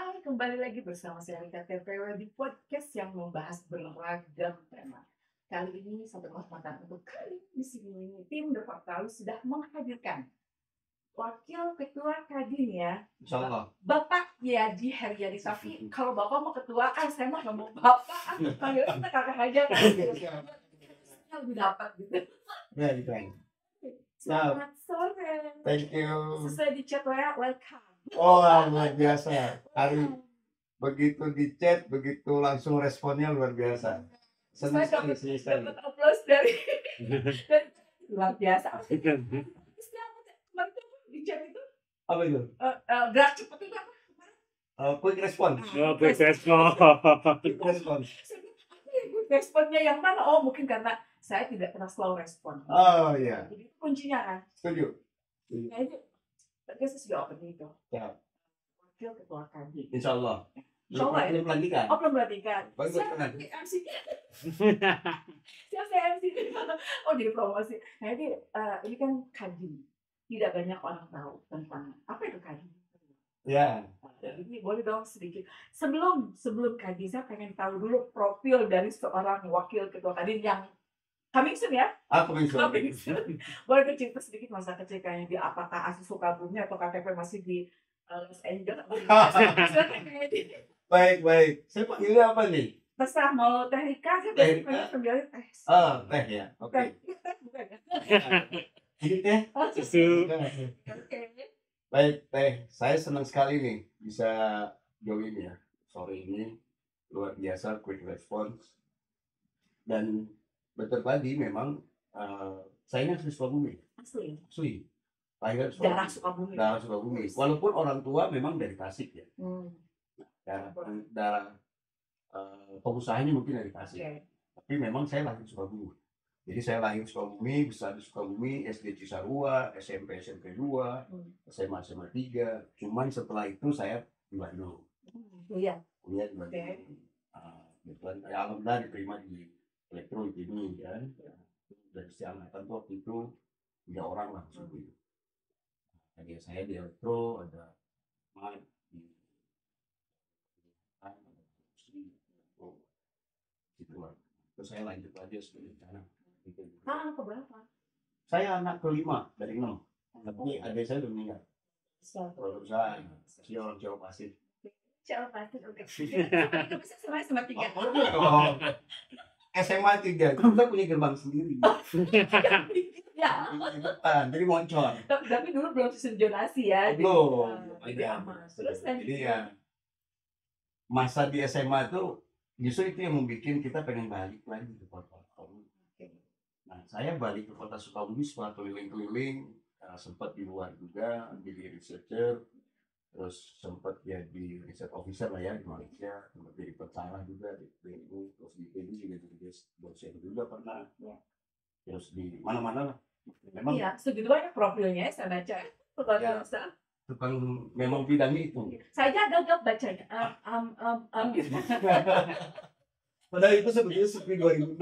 Hai, kembali lagi bersama saya Rika TPW di podcast yang membahas beragam tema. Kali ini satu kesempatan untuk kali di sini tim The Faktawi sudah menghadirkan Wakil Ketua Kadin ya, Insyaallah. Bapak Yadi Haryadi. Tapi kalau Bapak mau ketua kan saya mah nggak mau Bapak, panggil kita kakak aja kan. Lebih dapat gitu. Ya, keren. Selamat sore. Thank you. Sesuai di chat WA, welcome. Oh, luar biasa. Hari begitu di chat, begitu langsung responnya luar biasa. Senang sekali, senang sekali. Dapat aplaus dari luar biasa. Di chat itu Apa itu? gerak cepat itu apa? Quick response. Quick response. Quick response. Responnya yang mana? Oh, mungkin karena saya tidak pernah slow respon. Oh iya. Jadi itu kuncinya kan. Setuju. Nah itu, saya sudah open itu. Ya. Wakil Ketua Kadin. Insyaallah. Insyaallah ya. Belum pelantikan. Oh, belum pelantikan. Bagus, Siapa tenang. MC? Siapa MC? Oh, jadi promosi. Nah ini kan Kadin. Tidak banyak orang tahu tentang apa itu Kadin. Ya. Jadi boleh dong sedikit. Sebelum Kadin, saya pengen tahu dulu profil dari seorang wakil ketua Kadin yang coming soon ya. Apa itu? Coming soon. Boleh cerita sedikit masa kecil kayaknya dia apakah asli Sukabumi atau KTP masih di Los Angeles? Baik. Saya panggilnya apa nih? Terserah mau Teh Rika, saya Teh Rika. panggil teh. Oh, teh ya. Oke. Bukan ya? Ini teh. Susu. Oke. Baik, Teh. Saya senang sekali nih bisa join ya sore ini. Luar biasa quick response. Dan betul tadi memang saya ini asli Sukabumi. Asli. Lahir Darah Sukabumi. Sukabumi. Darah Sukabumi. Walaupun orang tua memang dari Tasik ya. Darah pengusahanya mungkin dari Tasik. Okay. Tapi memang saya lahir Sukabumi. Jadi saya lahir Sukabumi, besar di Sukabumi, SD Cisarua, SMP 2, SMA 3. Cuman setelah itu saya di Bandung. Iya. Kuliah di Bandung. Kebetulan alhamdulillah diterima di elektro ini kan. Dari si angkatan tuh waktu itu 3 orang lah seperti itu. Jadi saya di elektro, ada Mat di gitu lah. Terus saya lanjut aja sebagai rencana. Anak keberapa? Saya anak kelima dari 6. Tapi adik saya udah meninggal. Perusahaan si orang Jawa Pasir. Jawa Pasir, oke. Itu bisa sama 3. SMA 3, kita punya gerbang sendiri. Ya. Jadi moncor. Tapi dulu belum sistem zonasi ya. Belum. Jadi aman. Terus Jadi ya masa di SMA itu justru itu yang membuat kita pengen balik lagi ke kota Sukabumi. Nah, saya balik ke kota Sukabumi setelah keliling-keliling, sempat di luar juga jadi researcher, terus sempat jadi research officer lah ya di Malaysia, sempat jadi pensalah juga di PNU, terus di PNU juga jadi dosen juga pernah, terus di mana-mana lah. Memang iya, segitu banyak profilnya saya baca. Ya. Tukang memang bidangnya itu. Saya gagap bacanya. Gitu. Padahal itu sebetulnya seperti 2006.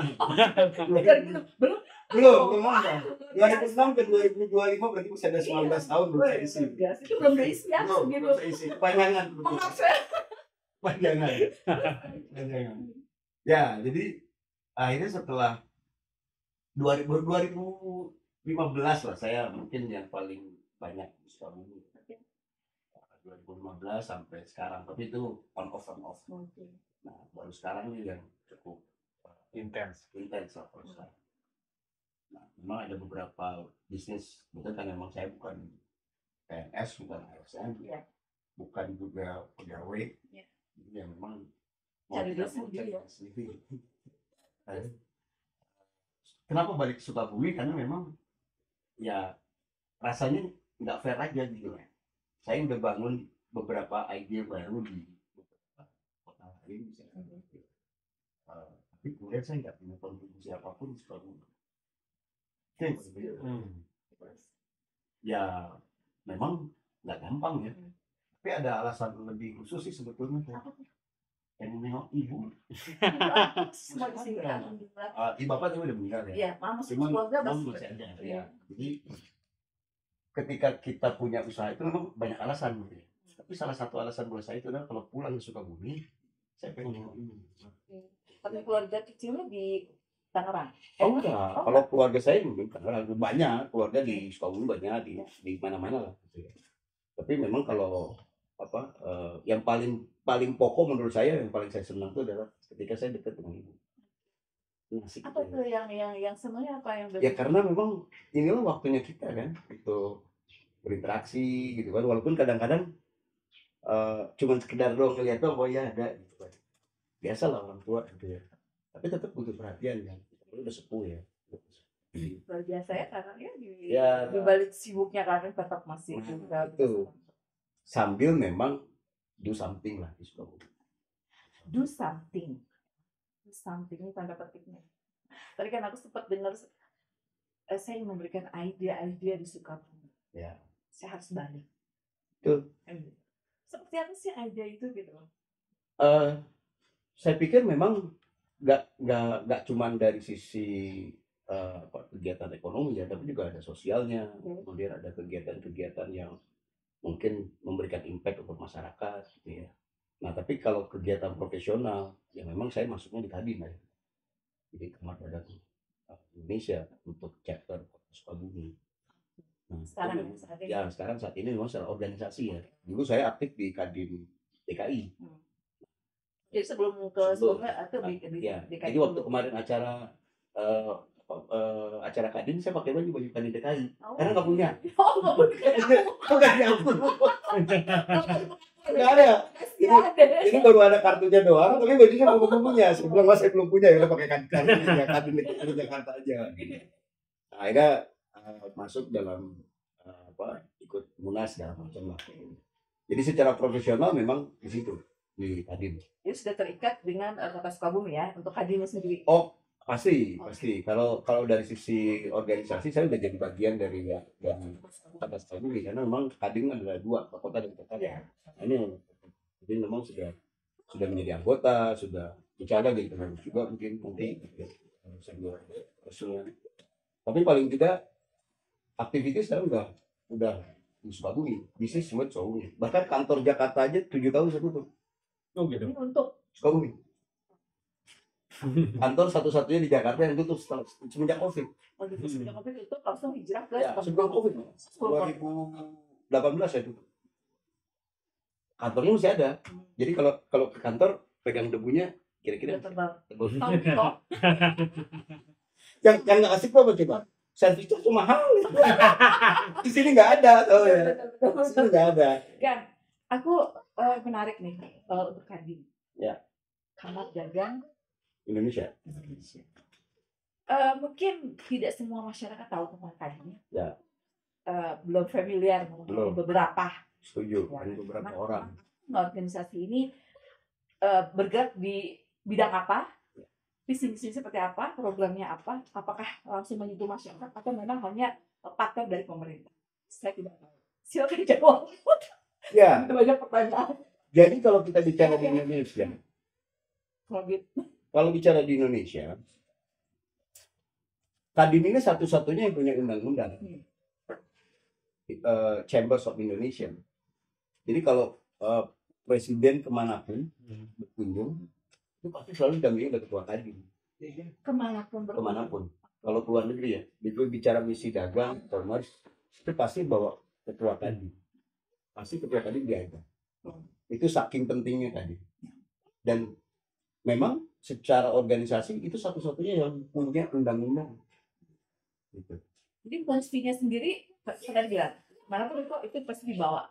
Belum. Belum ada. 2006 ke 2025 berarti masih ada 19 tahun belum saya isi. Itu belum diisi ya. Belum saya isi. Kepanjangan. Kepanjangan. Ya, jadi akhirnya setelah 2015 lah saya mungkin yang paling banyak di Sukabumi. 2015 sampai sekarang, tapi itu on off. Nah, baru sekarang ini yang cukup intens lah kalau sekarang. Nah, memang ada beberapa bisnis, betul kan memang saya bukan PNS, bukan ASN, bukan juga pegawai, jadi ya memang cari duit sendiri ya. Kenapa balik ke Sukabumi? Karena memang ya rasanya nggak fair aja gitu ya. Saya udah bangun beberapa ide baru di beberapa kota lain misalnya. Tapi kemudian saya nggak punya kontribusi apapun di Sukabumi. Ya memang nggak gampang ya. Tapi ada alasan lebih khusus sih sebetulnya. Yang menengok ibu. Semua di sini alhamdulillah. Bapak tadi udah meninggal ya. Iya, mama keluarga masih ada. Ya. Jadi ketika kita punya usaha itu memang banyak alasan gitu ya. Tapi salah satu alasan buat saya itu adalah kalau pulang ke Sukabumi, saya pengen nengok ini. Tapi keluarga kecilnya di Tangerang. Oh enggak, Oh, kalau keluarga saya banyak, keluarga di Sukabumi banyak, di mana-mana lah gitu ya. Tapi memang kalau apa yang paling pokok menurut saya, yang paling saya senang itu adalah ketika saya dekat dengan ibu. Itu asik apa gitu tuh ya. yang sebenarnya apa yang Ya karena memang inilah waktunya kita kan, itu berinteraksi gitu kan, walaupun kadang-kadang cuman sekedar doang ngeliat doang, oh ya ada gitu kan. Biasa lah orang tua gitu ya. Tapi tetap butuh perhatian kan. Kita udah sepuh ya. luar biasa ya karena ya Ya, di balik sibuknya kan tetap masih juga itu. Sambil memang do something lah di Sukabumi. do something. Do something ini tanda petiknya. Tadi kan aku sempat dengar saya memberikan ide-ide di Sukabumi. Ya. Saya harus balik. Betul. Seperti apa sih ide itu gitu? Saya pikir memang nggak cuman dari sisi kegiatan ekonomi ya, tapi juga ada sosialnya. Kemudian ada kegiatan-kegiatan yang mungkin memberikan impact untuk masyarakat gitu ya. Nah, tapi kalau kegiatan profesional, ya memang saya masuknya di Kadin ya. Jadi Kamar Dagang Indonesia untuk chapter Sukabumi. Nah, sekarang saat ini memang secara organisasi ya. Dulu saya aktif di Kadin DKI. Jadi sebelum ke sebelumnya atau di DKI. Jadi waktu kemarin acara Kadin, saya pakai baju Kadin DKI. Karena nggak punya. Bukan ya ampun. Nggak ada. Ini baru ada kartunya doang, tapi bajunya belum punya. Saya bilang, mas saya belum punya, ya udah pakai Kadin DKI Jakarta aja. Nah, akhirnya masuk dalam ikut Munas segala macam lah. Jadi secara profesional memang di situ di Kadin. Jadi sudah terikat dengan Kota Sukabumi ya untuk Kadinnya sendiri. Oh pasti. Kalau dari sisi organisasi saya udah jadi bagian dari Kota Sukabumi karena memang Kadin adalah dua, kota dan kota. Ya. Ini jadi memang sudah menjadi anggota, sudah bicara gitu juga mungkin nanti. Tapi paling tidak aktivitas sekarang udah di Sukabumi, bisnis semua Sukabumi. Bahkan kantor Jakarta aja 7 tahun saya tutup. Oh gitu. Ini untuk Sukabumi. Kantor satu-satunya di Jakarta yang tutup semenjak COVID. semenjak COVID itu langsung hijrah ke Ya, sebelum COVID. 2018 saya tutup. Kantornya masih ada. Jadi kalau ke kantor pegang debunya kira-kira tebal. Yang nggak asik apa coba? Servisnya cuma mahal. Di sini nggak ada, tau ya. Di sini nggak ada. Kan, aku menarik nih untuk Kadin. Ya. Kamar Dagang Indonesia. Mungkin tidak semua masyarakat tahu tentang Kadin. Ya. Belum familiar mungkin beberapa. Setuju. Hanya beberapa orang. Organisasi ini bergerak di bidang apa? Visi-misi seperti apa, programnya apa, apakah langsung menyentuh masyarakat atau memang hanya partner dari pemerintah? Saya tidak tahu. Silakan jawab. Ya. Itu banyak pertanyaan. Jadi kalau kita bicara di Indonesia, kalau bicara di Indonesia, Kadin ini satu-satunya yang punya undang-undang. Chambers of Indonesia. Jadi kalau presiden kemanapun berkunjung, itu pasti selalu didampingi oleh ketua Kadin. Kemanapun. Kalau keluar negeri ya, itu bicara misi dagang, commerce, itu pasti bawa ketua Kadin. Pasti ketua Kadin diajak. Itu saking pentingnya Kadin. Dan memang secara organisasi itu satu-satunya yang punya undang-undang. Gitu. Jadi fungsinya sendiri, saya bilang, manapun itu pasti dibawa.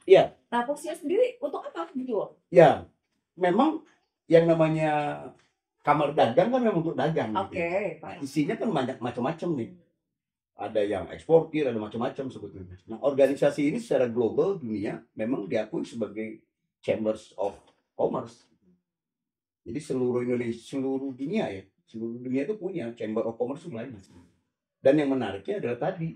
Iya. Nah, fungsinya sendiri untuk apa gitu? Ya, memang yang namanya kamar dagang kan memang untuk dagang. Oke. Gitu. Nah, isinya kan banyak macam-macam nih. Ada yang eksportir, ada macam-macam sebetulnya. Nah, organisasi ini secara global dunia memang diakui sebagai Chambers of Commerce. Jadi seluruh dunia ya, seluruh dunia itu punya Chamber of Commerce lain. Dan yang menariknya adalah tadi,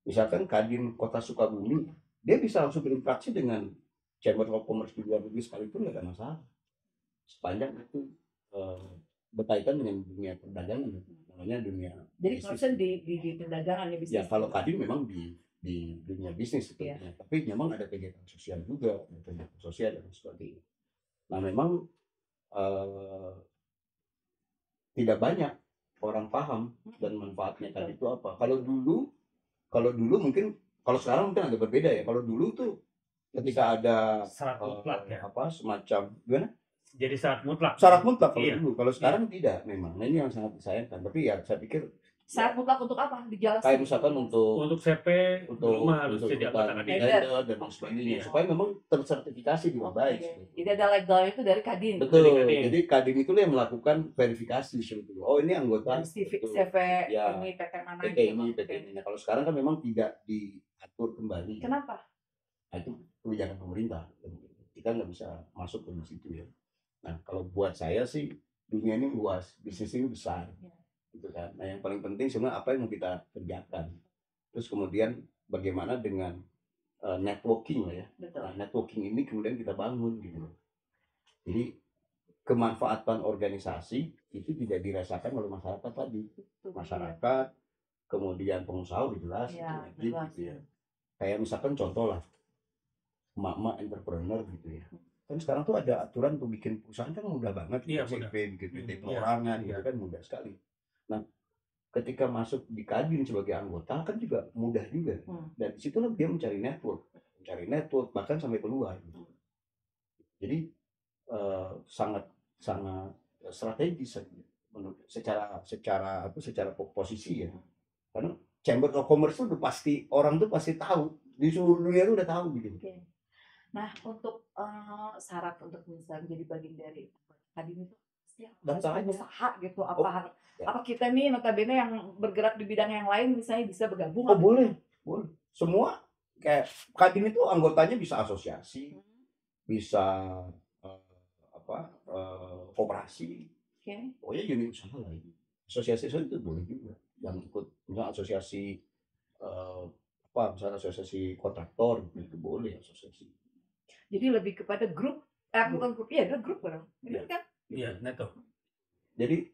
misalkan Kadin Kota Sukabumi, dia bisa langsung berinteraksi dengan Chamber of Commerce di luar negeri sekalipun nggak ada masalah. Sepanjang itu berkaitan dengan dunia perdagangan, namanya dunia. Jadi concern di perdagangan ya bisnis. Ya kalau Kadin memang di di dunia bisnis itu. Iya. Tapi memang ada kegiatan sosial juga, kegiatan sosial dan sebagainya. Nah memang tidak banyak orang paham dan manfaatnya tadi itu apa. Kalau dulu mungkin, kalau sekarang mungkin agak berbeda ya. Kalau dulu tuh ketika ada Syarat mutlak ya. semacam gimana? Jadi syarat mutlak. Syarat mutlak kalau Iya. dulu. Kalau sekarang tidak memang. Nah ini yang sangat disayangkan. Tapi ya saya pikir Syarat mutlak untuk apa? Dijelaskan. kayak misalkan untuk CP dulu mah harus jadi anggota ikutan Kadin. tender dan sebagainya, Iya. supaya memang tersertifikasi dengan baik. Jadi ada legalnya itu dari Kadin. Betul. Dari Kadin. Jadi Kadin itu yang melakukan verifikasi sebetulnya. Oh ini anggota Dari CV, betul. CV Ya, ini PT mana PT gitu. ini, PT ini. Nah, kalau sekarang kan memang tidak diatur kembali. Kenapa? Nah, itu kebijakan pemerintah. Kita nggak bisa masuk ke situ ya. Nah, kalau buat saya sih dunia ini luas, bisnis ini besar, gitu kan. Nah, yang paling penting sebenarnya apa yang mau kita kerjakan. Terus kemudian bagaimana dengan networking lah ya. Betul. Nah, networking ini kemudian kita bangun gitu. Jadi kemanfaatan organisasi itu tidak dirasakan oleh masyarakat tadi. Masyarakat, kemudian pengusaha udah jelas, Ya, gitu, jelas. gitu ya. Kayak misalkan contoh lah, emak-emak entrepreneur gitu ya. Kan sekarang tuh ada aturan untuk bikin perusahaan kan mudah banget, Iya, bikin mudah. CV, bikin PT Iya, perorangan, iya. gitu kan mudah sekali. Nah, ketika masuk di Kadin sebagai anggota kan juga mudah juga. Dan disitulah dia mencari network, bahkan sampai keluar. Gitu. Jadi sangat strategis menurut secara posisi ya. Karena Chamber of Commerce itu pasti orang tuh pasti tahu, di seluruh dunia itu udah tahu gitu. Oke. Nah, untuk syarat untuk bisa menjadi bagian dari Kadin itu harus berusaha gitu. Apa kita nih notabene yang bergerak di bidang yang lain misalnya bisa bergabung? Oh boleh. Semua kayak Kadin itu anggotanya bisa asosiasi, bisa koperasi. Oh ya unit usaha lah ini. Asosiasi itu boleh juga. Yang ikut misalnya asosiasi misalnya asosiasi kontraktor itu boleh asosiasi. Jadi lebih kepada grup, bukan grup ya, grup kan? Kan? Iya, neto. Jadi,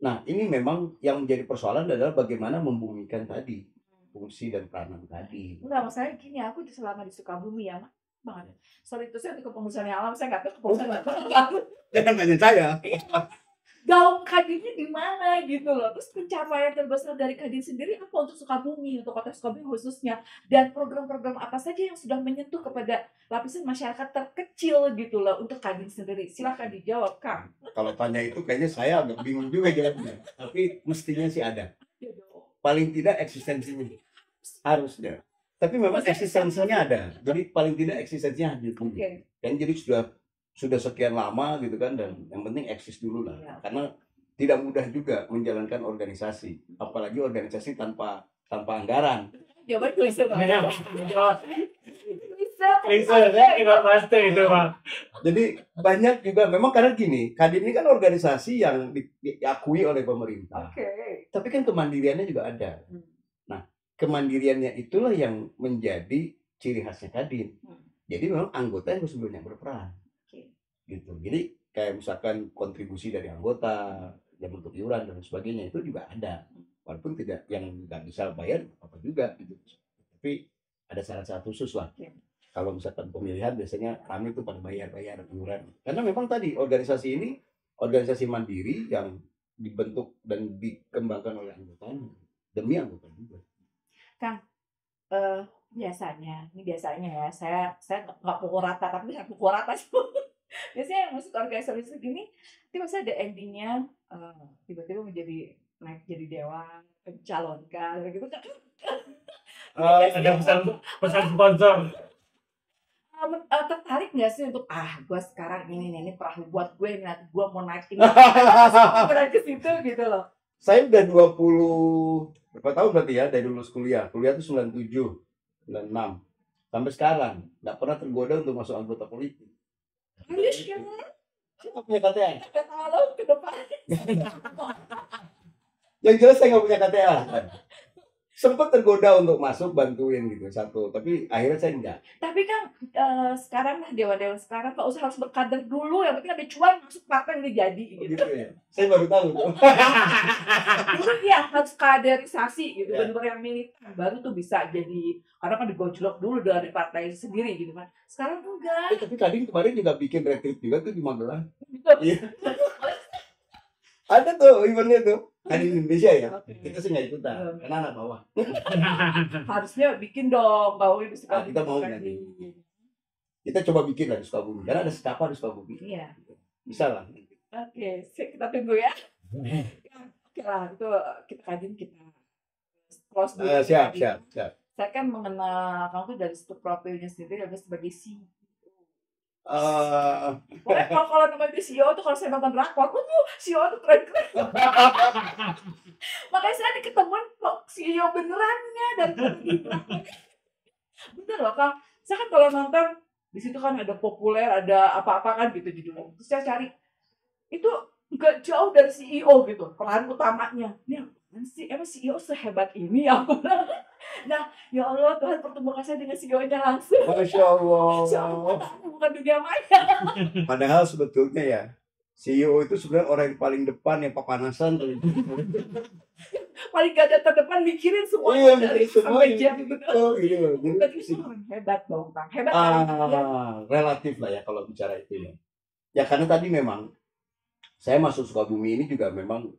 nah ini memang yang menjadi persoalan adalah bagaimana membumikan tadi fungsi dan peranan tadi. Enggak, masalahnya gini, aku selama di Sukabumi ya, banget. Sorry itu saya di kepengurusan alam, saya nggak tahu kepengurusan alam. Jangan tanya saya. Gaung Kadinnya di mana gitu loh. Terus pencapaian terbesar dari Kadin sendiri apa untuk Sukabumi, untuk kota Sukabumi khususnya, dan program-program apa saja yang sudah menyentuh kepada lapisan masyarakat terkecil gitu loh untuk Kadin sendiri. Silahkan dijawab, Kang. Kalau tanya itu kayaknya saya agak bingung juga jawabnya. Tapi mestinya sih ada. Paling tidak eksistensinya harusnya. Tapi memang eksistensinya ada. Jadi paling tidak eksistensinya hadir dulu. Dan jadi sudah sekian lama gitu kan, dan yang penting eksis dulu lah. Karena tidak mudah juga menjalankan organisasi, apalagi organisasi tanpa anggaran. Jawaban klise banget. Pasti itu, Pak. Jadi banyak juga memang karena gini, Kadin ini kan organisasi yang diakui oleh pemerintah. Tapi kan kemandiriannya juga ada. Nah, kemandiriannya itulah yang menjadi ciri khasnya Kadin. Jadi memang anggota yang sebelumnya berperan. Gitu. Jadi kayak misalkan kontribusi dari anggota, yang untuk iuran dan sebagainya itu juga ada. Walaupun tidak yang nggak bisa bayar apa juga gitu. Tapi ada syarat-syarat khusus lah. Kalau misalkan pemilihan biasanya kami itu pada bayar iuran. Karena memang tadi organisasi ini organisasi mandiri yang dibentuk dan dikembangkan oleh anggotanya demi anggota juga. Kang, biasanya ya, saya nggak pukul rata, tapi saya pukul rata sih. Biasanya yang masuk organisasi segini, tiba tiba ada endingnya, tiba-tiba menjadi naik jadi dewan, mencalonkan, gitu kan? Ada pesan sponsor. Tertarik nggak sih untuk gue sekarang ini perahu buat gue, nanti gue mau naik ini, ke situ gitu loh. Saya udah 20 berapa tahun berarti ya dari lulus kuliah itu 97, 96 sampai sekarang nggak pernah tergoda untuk masuk anggota politik. Saya punya KTA. Ke depan. Yang jelas saya nggak punya KTA. sempat tergoda untuk masuk bantuin gitu satu, tapi akhirnya saya enggak. Tapi kan sekarang lah dewa-dewa sekarang nggak usah harus berkader dulu, yang penting ada cuan masuk partai udah jadi Oh, gitu. gitu ya. Saya baru tahu tuh. Dulu ya harus kaderisasi gitu, Ya. benar yang militer baru tuh bisa jadi, karena kan digojlok dulu dari partai sendiri gitu kan. Sekarang enggak. Tapi Kadin kemarin juga bikin retreat juga tuh di Magelang. Gitu. Iya. Ada tuh eventnya tuh. Kadin Indonesia ya. Oke. Kita sih nggak ikutan, karena anak bawah. Harusnya bikin dong, bau itu Ah, kita mau nanti. Kita coba bikin lah di Sukabumi, karena ada sekapa di Sukabumi. Iya. Bisa lah. Oke, kita tunggu ya. Oke lah, itu kita kajian, kita close dulu. Siap. Saya kan mengenal kamu tuh dari situ profilnya sendiri ada sebagai CEO. Eh, Pokoknya kalau namanya CEO tuh kalau saya nonton drakor, CEO tuh keren-keren. Makanya saya diketemuan kok CEO benerannya dari drakor. Bener loh Kang. Saya kan kalau nonton di situ kan ada populer, ada apa-apa kan gitu judulnya. Terus saya cari itu nggak jauh dari CEO gitu peran utamanya. Ini apaan sih? Emang CEO sehebat ini ya? Aku bilang. Nah, ya Allah Tuhan pertemukan saya dengan CEO-nya langsung. Masya Allah. Bukan dunia maya. Padahal sebetulnya ya, CEO itu sebenarnya orang yang paling depan, yang papanasan. Paling gak ada terdepan mikirin Iya, semuanya dari mikirin semua sampai jam gitu. Oh gitu. Berarti itu orang hebat dong, Bang. Hebat kan? Ya. Relatif lah ya kalau bicara itu ya. Ya karena tadi memang saya masuk Sukabumi ini juga memang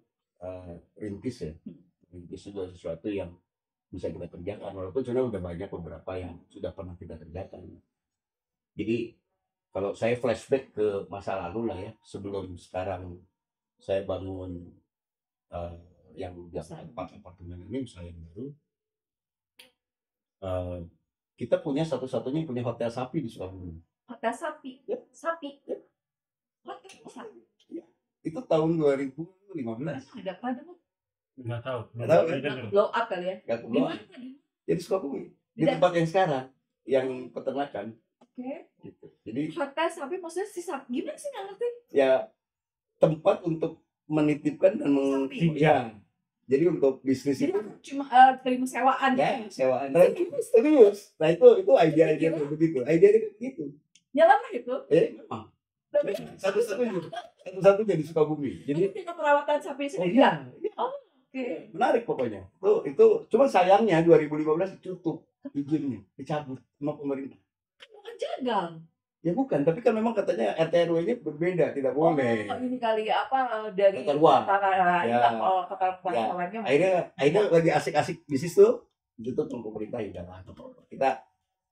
rintis ya. Rintis juga sesuatu yang bisa kita kerjakan, walaupun sebenarnya udah banyak beberapa yang sudah pernah kita kerjakan. Jadi kalau saya flashback ke masa lalu lah ya, sebelum sekarang saya bangun yang di apartemen ini, usaha yang baru, kita punya satu-satunya punya hotel sapi di Sukabumi. Hotel sapi. Yep. Sapi. Yep. Hotel sapi. Itu tahun 2015. Ada apa? Ada Nggak tahu. Nggak tahu, Nggak ya? dengar. blow up kali ya? Gak Di keluar. mana? Jadi Sukabumi. Di Di tempat yang sekarang, yang peternakan. Oke. Gitu. Jadi Hotel sapi maksudnya si sapi. Gimana sih nggak ngerti? ya tempat untuk menitipkan dan Sapi. ya. Jadi untuk bisnis Jadi itu cuma terima sewaan ya ya? sewaan. Serius? Serius. Nah itu ide begitu. Ide begitu. Jalan lah itu. Memang. Tapi Satu-satunya di Sukabumi. jadi Jadi tingkat perawatan sapi oh sendiri. iya, Oke. menarik pokoknya. Itu cuma sayangnya 2015 ditutup izinnya, dicabut sama pemerintah. Bukan jagal. Ya bukan, tapi kan memang katanya RT RW-nya berbeda, tidak boleh. Oh, ini kali apa dari Tata ruang. ya. Ya. Kata pelaksanaannya. Akhirnya lagi asik-asik di situ, ditutup sama pemerintah ya udah.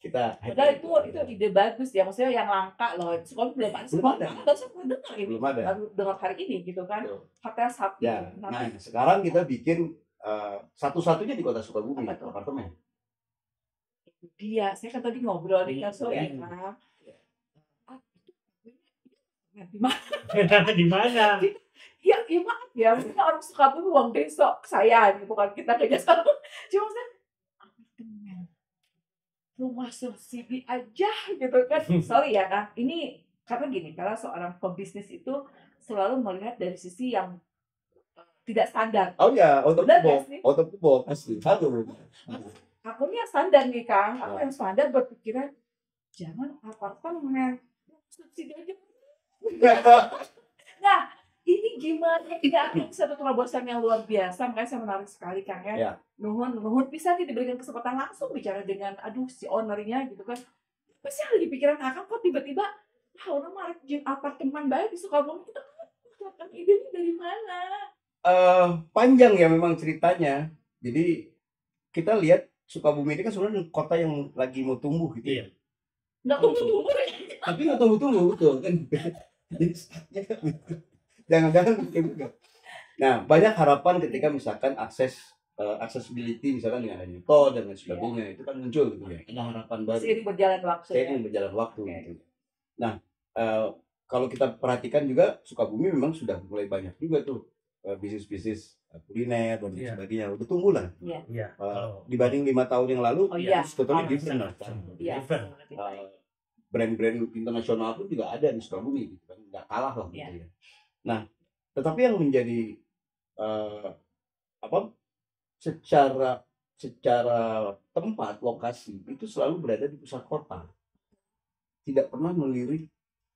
Kita Padahal itu ide bagus ya, maksudnya yang langka loh. Sekolah belum ada. Belum ada. Baru saya dengar ini. Belum ada. Baru dengar hari ini gitu kan. Betul. Hotel sapi. Ya, nah sekarang kita bikin satu-satunya di kota Sukabumi, Apa tuh? apartemen. Dia, saya kan tadi ngobrol di kasur ya. Hmm. Kan. Di mana? Di mana? Ya maaf ya, maksudnya orang Sukabumi uang desa saya, bukan kita kerja sama. Cuma saya apartemen, rumah subsidi aja gitu kan. Sorry ya kan, ini karena gini, karena seorang pebisnis itu selalu melihat dari sisi yang tidak standar. Oh ya, Benar nggak sih? Autopilot pasti. Satu. Aku ini yang standar nih Kang, aku Ya. yang standar berpikiran jangan apartemen, subsidi aja. Nah, ini gimana? Ini satu terobosan yang luar biasa, makanya saya menarik sekali Kang ya. Ya. Nuhun bisa nih diberikan kesempatan langsung bicara dengan si ownernya gitu kan. Apa sih yang ada di pikiran Akang kok tiba-tiba orang mau bikin apartemen baik di Sukabumi, kita kan idenya dari mana? Panjang ya memang ceritanya. Jadi kita lihat Sukabumi ini kan sebenarnya kota yang lagi mau tumbuh gitu. Iya. Nggak tunggu-tunggu ya. Tapi nggak tumbuh-tumbuh betul kan. Jadi jangan-jangan begitu juga. Nah, banyak harapan ketika misalkan accessibility misalkan dengan adanya tol dan lain sebagainya itu kan muncul gitu ya. Ada harapan baru. Seiring berjalan waktu ya. Seiring berjalan waktu Oke. gitu. Nah, kalau kita perhatikan juga Sukabumi memang sudah mulai banyak juga tuh bisnis-bisnis kuliner dan lain Iya. sebagainya. Udah tumbuh lah. Iya. Dibanding 5 tahun yang lalu, Oh iya. itu sebetulnya Oh, different lah. Iya. Different. Brand-brand internasional pun juga ada di Sukabumi, gitu kan. Nggak kalah lah gitu Iya. ya. Nah, tetapi yang menjadi secara secara tempat lokasi itu selalu berada di pusat kota, tidak pernah melirik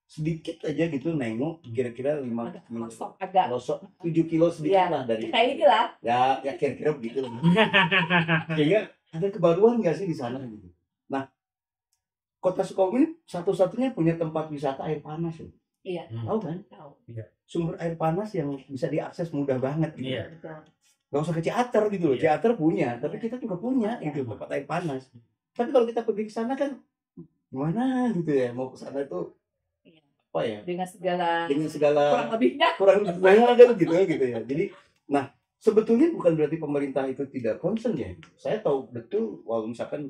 sedikit aja gitu, nengok kira-kira 5 agak kosong, agak pelosok 7 kilo sedikit Iya, lah dari kayak ini lah. ya kira-kira begitu lah. Sehingga ada kebaruan nggak sih di sana gitu. Nah, kota Sukabumi satu-satunya punya tempat wisata air panas ya. Iya, Tahu kan? tahu. Sumber air panas yang bisa diakses mudah banget gitu. Iya. Betul. Gak usah ke Ciater gitu loh. Iya. Ciater punya, tapi Iya. kita juga punya Iya. gitu tempat air panas. Tapi kalau kita pergi ke sana kan gimana gitu ya, mau ke sana itu Iya. apa ya? Dengan segala Dengan segala kurang lebihnya. kurang lebihnya kan gitu ya. Jadi, nah sebetulnya bukan berarti pemerintah itu tidak concern ya. Saya tahu betul kalau misalkan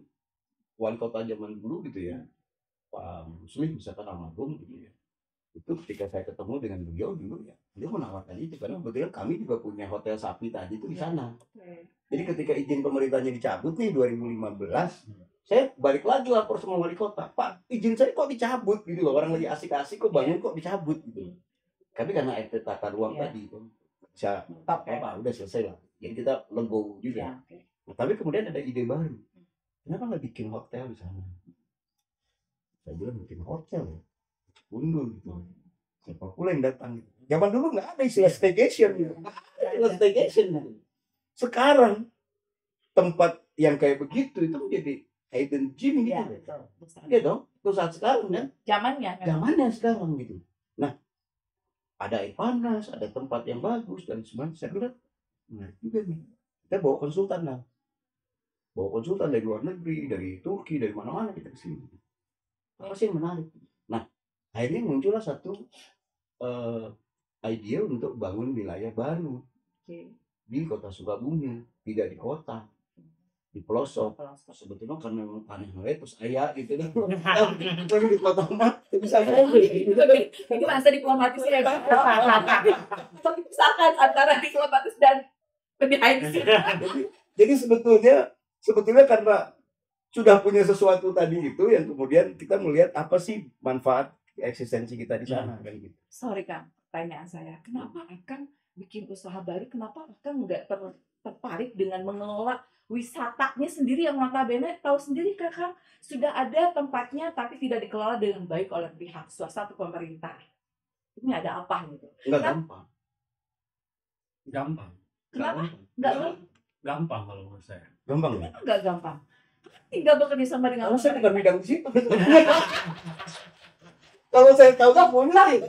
wali kota zaman dulu gitu ya, Pak Muslim misalkan almarhum gitu ya. Itu ketika saya ketemu dengan beliau dulu ya, beliau menawarkan itu karena kebetulan kami juga punya hotel sapi tadi itu di sana. Oke. Jadi ketika izin pemerintahnya dicabut nih 2015, saya balik lagi lapor sama wali kota, Pak, izin saya kok dicabut gitu loh, orang lagi asik-asik kok bangun kok dicabut gitu. Tapi karena RT tata ruang Iya. tadi kan bisa Mantap ya. apa udah selesai lah. Jadi kita legowo Iya, juga. oke. Nah, tapi kemudian ada ide baru. Kenapa nggak bikin hotel di sana? Saya bilang bikin hotel ya. Undul gitu. Siapa pula yang datang? Zaman dulu nggak ada istilah staycation gitu. Nggak ada istilah staycation. Sekarang tempat yang kayak begitu itu menjadi hidden gem gitu. Iya, betul. Betul. Iya dong. Itu saat sekarang kan. Zamannya memang. Zamannya sekarang gitu. Nah, ada air panas, ada tempat yang bagus dan semuanya. Saya bilang, menarik juga nih. Kita bawa konsultan lah. Bawa konsultan dari luar negeri, dari Turki, dari mana-mana kita ke sini. Apa sih yang menarik? Nah, akhirnya muncullah satu ide untuk bangun wilayah baru Oke. di kota Sukabumi, tidak di kota, di pelosok. Pelosok. Sebetulnya karena memang tanah terus ayah gitu kan. Tapi di kota mah bisa beli. Itu bahasa diplomatis ya, Bang. Tapi misalkan antara diplomatis dan behind the scene. Jadi sebetulnya karena sudah punya sesuatu tadi itu yang kemudian kita melihat apa sih manfaat eksistensi kita di sana kan gitu. Sorry Kang, pertanyaan saya, kenapa Akang bikin usaha baru? Kenapa Akang nggak tertarik dengan mengelola wisatanya sendiri yang notabene tahu sendiri Kakak sudah ada tempatnya tapi tidak dikelola dengan baik oleh pihak swasta atau pemerintah? Ini ada apa gitu? Enggak Kenapa? gampang. Gampang. Kenapa? Gampang. Nggak Gampang kalau menurut saya. Gampang ya? nggak gampang. Tinggal bekerja sama dengan Kalau saya bukan bidang di situ. Kalau saya tahu kan mulai.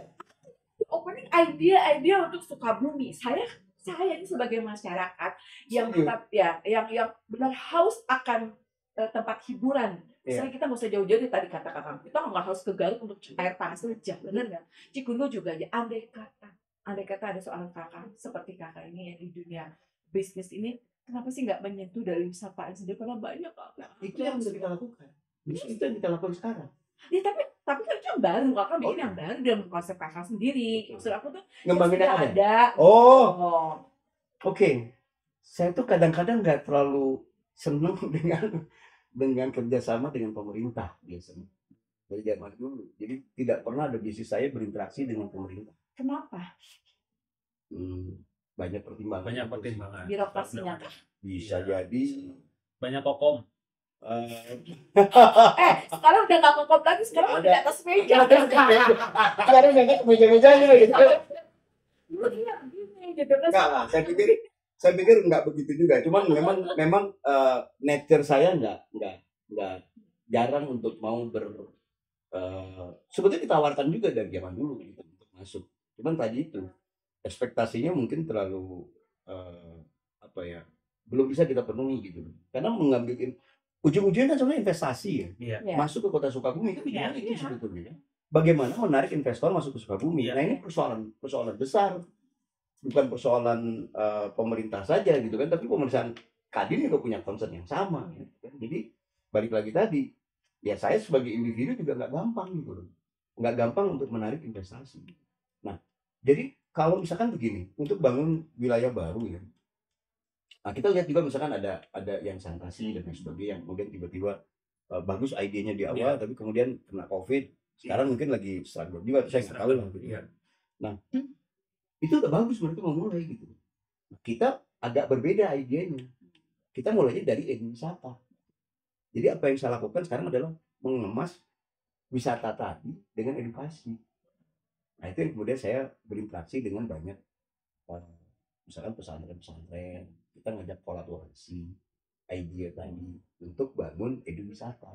opening idea untuk Sukabumi. Saya ini sebagai masyarakat yang Serius? tetap ya yang benar haus akan tempat hiburan. Iya. Misalnya kita nggak usah jauh-jauh dari tadi kata kakak, kita nggak harus ke Garut untuk air panas saja, benar nggak? Cikundu juga ya. Andai kata ada seorang kakak seperti kakak ini yang di dunia bisnis ini, kenapa sih nggak menyentuh dari wisata sendiri? Karena banyak kakak. Itu yang bisa kita lakukan. Itu yang kita lakukan sekarang. Ya tapi kan itu yang baru, kakak bikin Oh, yang baru dengan konsep kakak sendiri. Maksud aku tuh Ngembangin yang apa? sudah ada. Oh, Oh. oke. Saya tuh kadang-kadang nggak terlalu seneng dengan kerjasama dengan pemerintah biasanya dari zaman dulu. Jadi tidak pernah ada bisnis saya berinteraksi dengan pemerintah. Kenapa? Banyak pertimbangan. Banyak pertimbangan. Birokrasinya. Bisa jadi. Banyak kokom. Sekarang udah nggak kokop lagi, sekarang udah di atas meja. Sekarang nggak meja-mejanya gitu. Iya, gini, gitu kan. Enggak lah, saya pikir nggak begitu juga. Cuman memang nature saya nggak jarang untuk mau sebetulnya ditawarkan juga dari zaman dulu gitu, untuk masuk. Cuman tadi itu ekspektasinya mungkin terlalu apa ya, belum bisa kita penuhi gitu. Karena mengambil ujung-ujungnya kan sebenarnya investasi ya. Iya. Ya. Masuk ke kota Sukabumi itu Iya, itu iya. sebetulnya. Bagaimana menarik investor masuk ke Sukabumi? Iya. Nah ini persoalan besar, bukan persoalan pemerintah saja gitu kan, tapi pemerintahan Kadin juga punya concern yang sama. Gitu kan. Jadi balik lagi tadi, ya saya sebagai individu juga nggak gampang gitu loh, nggak gampang untuk menarik investasi. Nah jadi kalau misalkan begini, untuk bangun wilayah baru ya, nah kita lihat juga misalkan ada yang Santasi dan lain sebagainya yang kemudian tiba-tiba bagus idenya di awal, tapi kemudian kena COVID. Sekarang mungkin lagi struggle juga, saya nggak tahu lah. Gitu. Iya. Nah, itu udah bagus mereka mau mulai gitu. Kita agak berbeda idenya. kita mulainya dari ekowisata. Jadi apa yang saya lakukan sekarang adalah mengemas wisata tadi dengan edukasi. Nah itu yang kemudian saya berinteraksi dengan banyak misalkan pesantren-pesantren, kita ngajak kolaborasi idea tadi untuk bangun eduwisata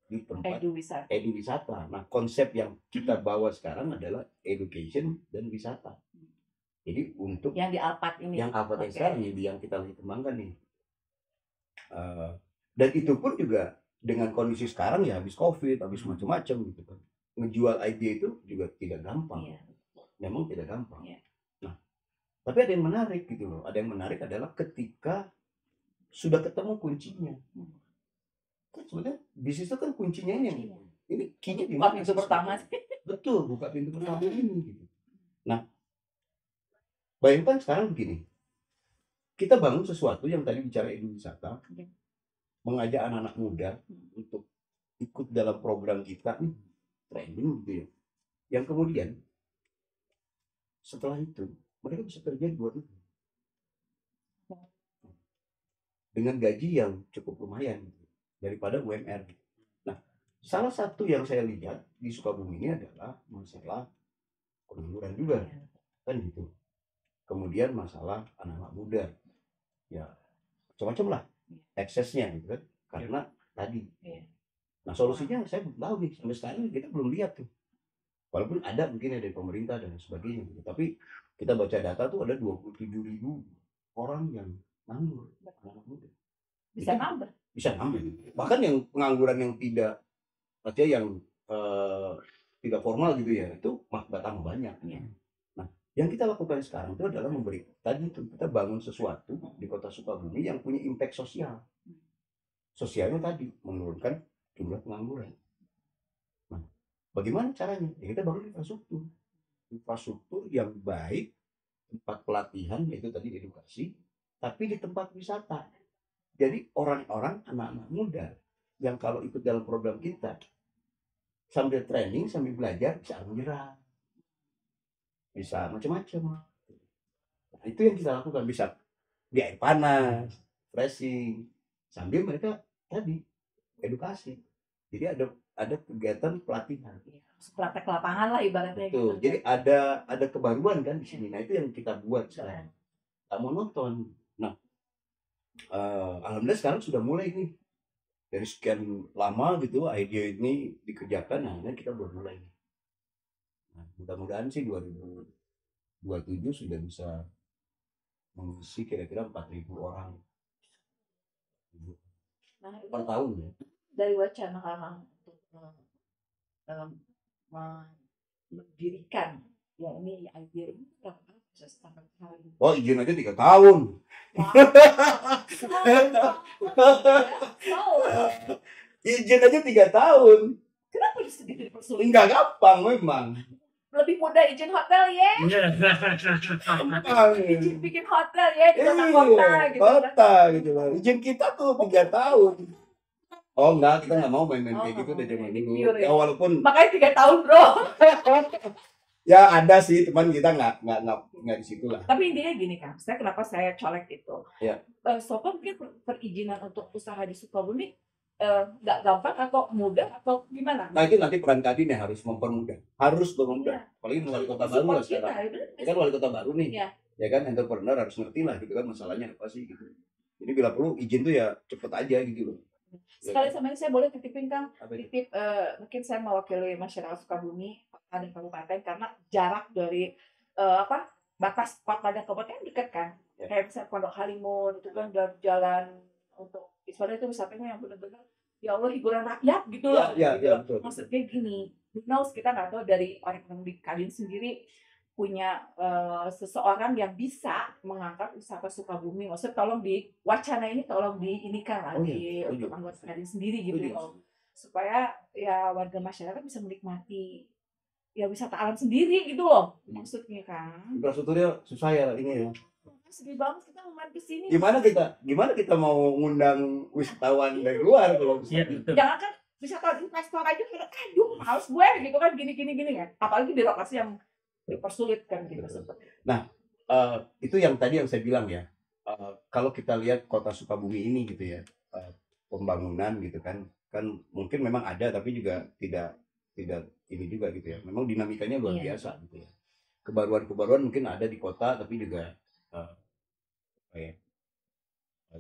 di tempat Eduwisata. eduwisata. Nah konsep yang kita bawa sekarang adalah education dan wisata. Jadi untuk Yang di Alphard ini. yang apa Oke. sekarang ini yang kita lagi kembangkan nih. Dan itu pun juga dengan kondisi sekarang ya habis COVID, habis macam-macam gitu kan. Ngejual ide itu juga tidak gampang. Iya. Memang tidak gampang. Iya. Nah, tapi ada yang menarik gitu loh. Ada yang menarik adalah ketika sudah ketemu kuncinya. Kan sebenarnya bisnis itu kan kuncinya ini key-nya di Buka mana pintu sih pertama sebetulnya? sih. Betul, buka pintu pertama ini gitu. Nah, bayangkan sekarang begini. Kita bangun sesuatu yang tadi bicara eduwisata, mengajak anak-anak muda untuk ikut dalam program kita nih, training gitu ya. Yang kemudian setelah itu mereka bisa kerja di luar negeri dengan gaji yang cukup lumayan gitu, daripada UMR. Nah, salah satu yang saya lihat di Sukabumi ini adalah masalah pengangguran juga, kan gitu. Kemudian masalah anak-anak muda, ya macam-macam lah eksesnya gitu kan, karena tadi. Nah solusinya saya belum tahu nih, sampai sekarang kita belum lihat tuh. Walaupun ada mungkin dari pemerintah dan sebagainya gitu. Tapi kita baca data tuh ada 27.000 orang yang nganggur, anak muda. Bisa nambah. Bisa nambah. Bahkan yang pengangguran yang tidak, artinya yang tidak formal gitu ya, itu nggak tambah banyak. Nah, yang kita lakukan sekarang itu adalah memberi, tadi itu kita bangun sesuatu di Kota Sukabumi yang punya impact sosial. Sosialnya tadi menurunkan jumlah pengangguran. Nah, bagaimana caranya? Ya kita bangun infrastruktur yang baik, tempat pelatihan yaitu tadi edukasi, tapi di tempat wisata. Jadi orang-orang anak-anak muda yang kalau ikut dalam program kita sambil training, sambil belajar bisa menyerah, bisa macam-macam. Nah, itu yang kita lakukan, bisa di air panas, flashing, sambil mereka tadi edukasi. Jadi ada kegiatan pelatihan. Praktek lapangan lah ibaratnya. Betul. Gitu. Jadi ada kebaruan kan di sini. Nah itu yang kita buat sekarang. Tak monoton. Nah, alhamdulillah sekarang sudah mulai nih. Dari sekian lama gitu ide ini dikerjakan, nah ini kita baru mulai. Nah, mudah-mudahan sih 2027 sudah bisa mengisi kira-kira 4.000 orang per tahun ya. Dari wacana Kakang untuk mendirikan ya ini idea ini berapa bisa sampai hari? Oh izin aja 3 tahun. Izin aja 3 tahun. Kenapa bisa dipersulit? Enggak gampang memang. Lebih mudah izin hotel ya. Izin bikin hotel ya di kota-kota gitu. Kota gitu loh. Izin kita tuh 3 tahun. Oh enggak, kita nggak mau main-main kayak gitu deh zaman dulu. Ya walaupun makanya 3 tahun bro. ya ada sih, teman kita nggak di situ lah. Tapi intinya gini kan, kenapa saya colek itu. Ya. Sopo mungkin perizinan untuk usaha di Sukabumi nggak gampang atau mudah atau gimana? Nah itu nanti peran Kadin ya harus mempermudah, apalagi wali kota baru lah sekarang. Kan wali kota baru nih, ya kan entrepreneur harus ngerti lah gitu kan masalahnya apa sih gitu. Jadi bila perlu izin tuh ya cepet aja gitu loh. Sekali sama ini saya boleh titipin Kang, titip mungkin saya mewakili masyarakat Sukabumi kota dan kabupaten karena jarak dari batas kota dan kabupaten dekat kan, kayak misalnya Pondok Halimun itu kan jalan untuk istilahnya itu wisatanya yang benar-benar ya Allah hiburan rakyat gitu loh. Ya, betul. Maksudnya gini, kita nggak tahu dari orang di Kadin sendiri punya seseorang yang bisa mengangkat wisata Sukabumi. Maksudnya tolong di wacana ini tolong diinikan lah untuk anggota Kadin sendiri gitu loh. Supaya ya warga masyarakat bisa menikmati ya wisata alam sendiri gitu loh. Maksudnya kan. Infrastrukturnya susah ya ini ya. Sedih banget kita mau main ke sini. Gimana kita mau ngundang wisatawan dari luar kalau jangan kan wisatawan investor aja aduh males gue gitu kan gini kan. Apalagi di lokasi yang dipersulit kan gitu. Nah, itu yang tadi yang saya bilang ya. kalau kita lihat kota Sukabumi ini gitu ya, pembangunan gitu kan mungkin memang ada tapi juga tidak tidak ini juga gitu ya. Memang dinamikanya luar Iya. biasa gitu ya. Kebaruan-kebaruan mungkin ada di kota tapi juga kayak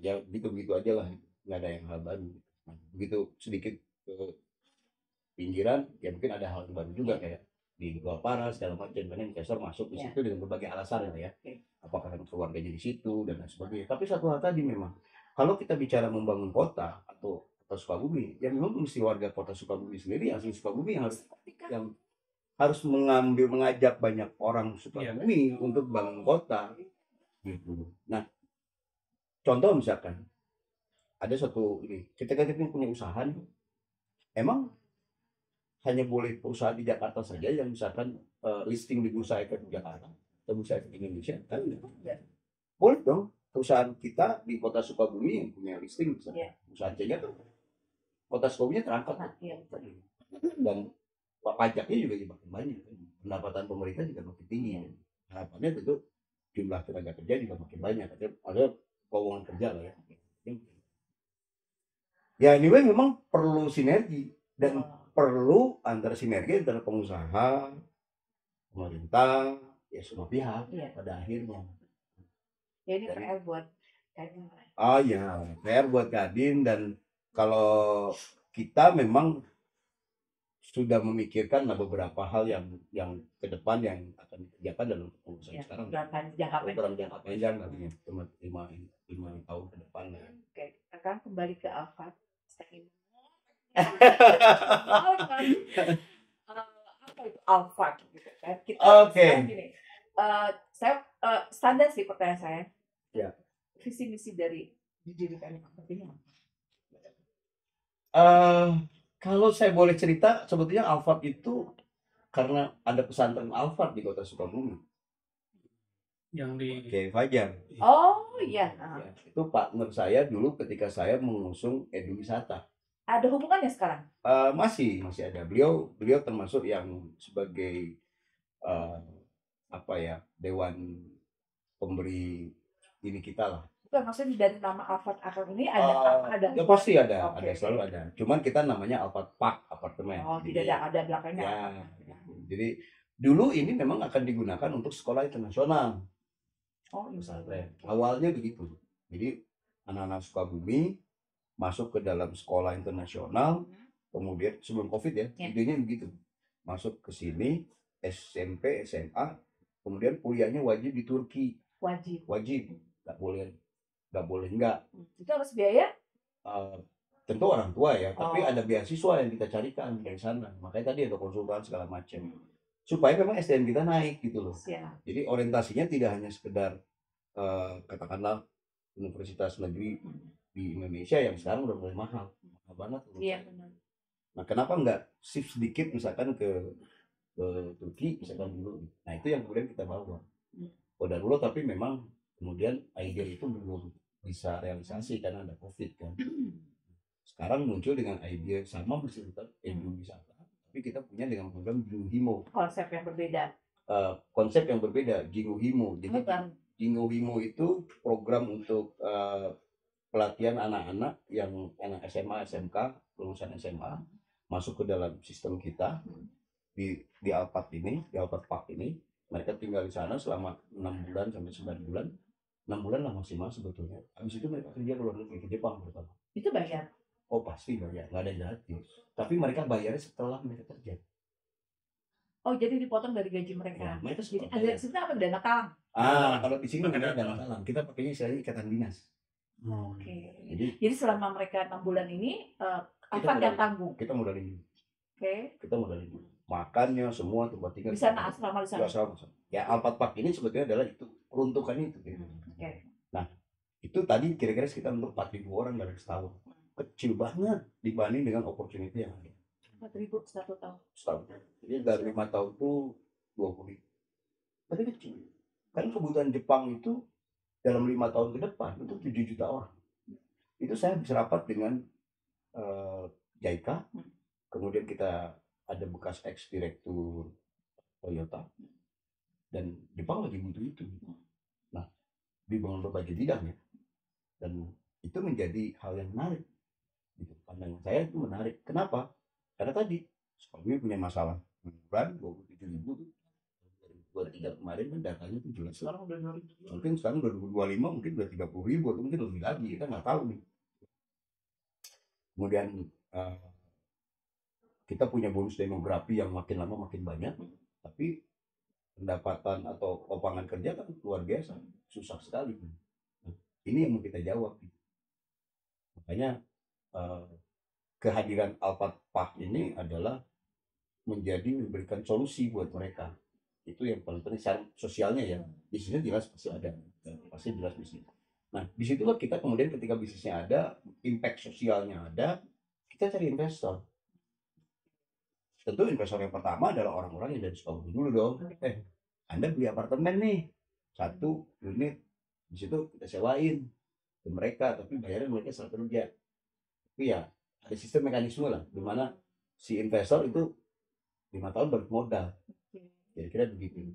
ya gitu-gitu aja lah, nggak ada yang hal baru. Nah, begitu sedikit ke pinggiran ya mungkin ada hal baru juga kayak di Goalpara segala macam karena investor masuk di Iya. situ dengan berbagai alasan ya. Oke. Apakah karena keluarganya di situ dan lain sebagainya. Tapi satu hal tadi memang kalau kita bicara membangun kota atau kota Sukabumi, ya memang mesti warga kota Sukabumi sendiri asli Sukabumi yang harus mengajak banyak orang Sukabumi untuk bangun kota gitu. Nah, contoh misalkan ada satu ini, kita punya usaha nih, emang hanya boleh perusahaan di Jakarta saja yang misalkan listing di Bursa Efek Jakarta atau Bursa Efek Indonesia kan enggak. Boleh dong perusahaan kita di kota Sukabumi yang punya listing misalnya. Perusahaan saja tuh kota Sukabumi terangkat dan pajaknya juga makin banyak, pendapatan pemerintah juga makin tinggi. Harapannya tentu jumlah tenaga kerja juga makin banyak, ada lowongan kerja lah ya. Ya anyway memang perlu sinergi dan perlu sinergi antara pengusaha, pemerintah, ya semua pihak pada akhirnya. Ya ini PR buat Kadin. Oh ya, PR buat Kadin dan kalau kita memang sudah memikirkan beberapa hal yang ke depan yang akan dikerjakan dalam pengusaha sekarang. Program jangka panjang nantinya, 5 tahun ke depan. Oke, sekarang kembali ke Alphard. Apa itu Alphard gitu kan? Kita gini, saya standar sih pertanyaan saya. Ya. Visi misi dari didirikan ini apa? Kalau saya boleh cerita, sebetulnya Alphard itu karena ada pesantren Alphard di kota Sukabumi. Yang di Kiai Fajar. Oh iya. Ya, itu partner saya dulu ketika saya mengusung Eduwisata. Ada hubungannya sekarang? Masih ada. Beliau termasuk yang sebagai dewan pemberi ini kita lah. Bukan, maksudnya dari nama Alphard ini ada ya pasti ada, selalu ada. Cuman kita namanya Alphard Park apartemen. Oh, tidak ada belakangnya. Ya, jadi dulu ini memang akan digunakan untuk sekolah internasional. Oh, pesantren. Awalnya begitu. Jadi anak-anak Sukabumi masuk ke dalam sekolah internasional, kemudian sebelum COVID ya, idenya begitu. Masuk ke sini SMP, SMA, kemudian kuliahnya wajib di Turki. Wajib. Nggak boleh enggak. Itu harus biaya? Tentu orang tua ya, tapi ada beasiswa yang kita carikan dari sana. Makanya tadi ada konsultan segala macam. Supaya memang SDM kita naik gitu loh. Jadi orientasinya tidak hanya sekedar katakanlah universitas negeri di Indonesia yang sekarang udah mulai mahal banget. Iya benar. Nah kenapa nggak shift sedikit misalkan ke Turki misalkan dulu. Nah itu yang kemudian kita bawa. Kodarullah tapi memang kemudian ide itu belum bisa realisasi karena ada COVID kan. Sekarang muncul dengan ide sama masih tetap Eduwisata, tapi kita punya dengan program Jingu Himo. Konsep yang berbeda. Jingu Himo. Jadi Jingu Himo itu program untuk pelatihan anak-anak yang anak SMA, SMK, lulusan SMA masuk ke dalam sistem kita di Alphard ini, di Alphard Park ini. Mereka tinggal di sana selama 6 bulan sampai 9 bulan. 6 bulan lah maksimal sebetulnya. Habis itu mereka kerja ke luar negeri, ke Jepang pertama. Itu bayar? Oh pasti bayar, nggak ada yang gratis. Tapi mereka bayarnya setelah mereka kerja. Oh jadi dipotong dari gaji mereka. Ya, mereka jadi ada sebenarnya apa dana talang? Kalau di sini ada dana talang. Kita pakainya istilahnya ikatan dinas. Oke. Jadi selama mereka 6 bulan ini apa yang tanggung? Kita modalin. Kita modalin. Makannya semua tempat tinggal. Di sana asrama di sana. Ya Alphard Park ini sebetulnya adalah itu peruntukannya itu. Nah itu tadi kira-kira sekitar untuk 4.000 orang dalam setahun. Kecil banget dibanding dengan opportunity yang ada. 4.000 1 tahun. Jadi dari 5 tahun tuh 20. Tapi kecil. Kan kebutuhan Jepang itu dalam 5 tahun ke depan itu 7 juta orang. Itu saya bisa rapat dengan JICA. Kemudian kita ada bekas ex-direktur Toyota. Dan Jepang lagi butuh itu. Nah, dibangun berbagai bidang ya, dan itu menjadi hal yang menarik gitu. Pandangan saya itu menarik. Kenapa? Karena tadi Sukabumi punya masalah bulan 27.000 tuh 2023 kemarin kan datanya tuh jelas. Sekarang udah 2000. Mungkin sekarang 2025 mungkin udah 30.000 atau mungkin lebih lagi, kita nggak tahu nih. Kemudian kita punya bonus demografi yang makin lama makin banyak, tapi pendapatan atau lapangan kerja kan luar biasa, susah sekali. Nah, ini yang mau kita jawab. Makanya kehadiran Al-Fatah ini adalah memberikan solusi buat mereka. Itu yang paling penting. Secara sosialnya ya, bisnisnya jelas pasti ada, pasti jelas bisnis. Nah, disitulah kita kemudian ketika bisnisnya ada, impact sosialnya ada, kita cari investor. Tentu investor yang pertama adalah orang-orang yang dari Sukabumi dulu dong. Anda beli apartemen nih, 1 unit, di situ kita sewain ke mereka, tapi bayarnya mereka setelah kerja. Tapi ya ada sistem mekanisme lah, di mana si investor itu 5 tahun balik modal, kira-kira begitu.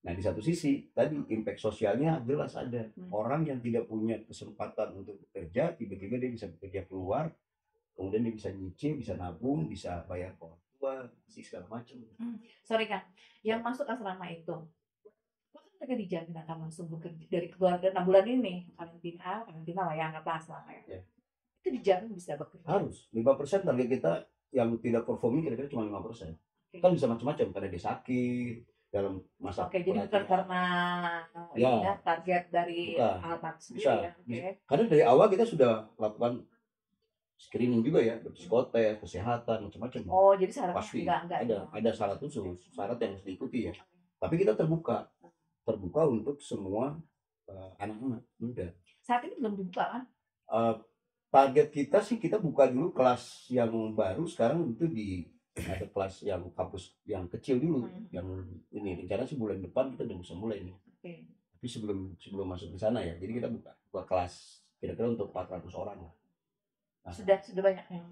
Nah di satu sisi tadi impact sosialnya jelas ada. Orang yang tidak punya kesempatan untuk bekerja, tiba-tiba dia bisa bekerja keluar, kemudian dia bisa nyicil, bisa nabung, bisa bayar orang tua, sih segala macam. Sorry Kang, yang masuk asrama itu, apakah mereka dijamin akan langsung bekerja dari keluarga 6 bulan ini? Karantina lah ya, anggaplah asrama ya. Itu dijamin bisa bekerja? Harus, 5% target kita yang tidak performing kira-kira cuma 5%. Kan bisa macam-macam, karena dia sakit, dalam masa jadi bukan karena ya, target dari Alphard sendiri ya. Karena dari awal kita sudah lakukan screening juga ya, psikotes, kesehatan, macam-macam. Oh, jadi syaratnya pasti enggak ada syarat khusus, syarat yang harus diikuti ya. Tapi kita terbuka untuk semua anak-anak muda. Saat ini belum dibuka kan? Target kita sih kita buka dulu kelas yang baru, sekarang itu ada kelas yang kampus yang kecil dulu, yang ini rencana sih bulan depan kita udah bisa mulai nih. Tapi sebelum masuk ke sana ya, jadi kita buka kelas kira-kira untuk 400 orang lah. Nah, sudah banyak yang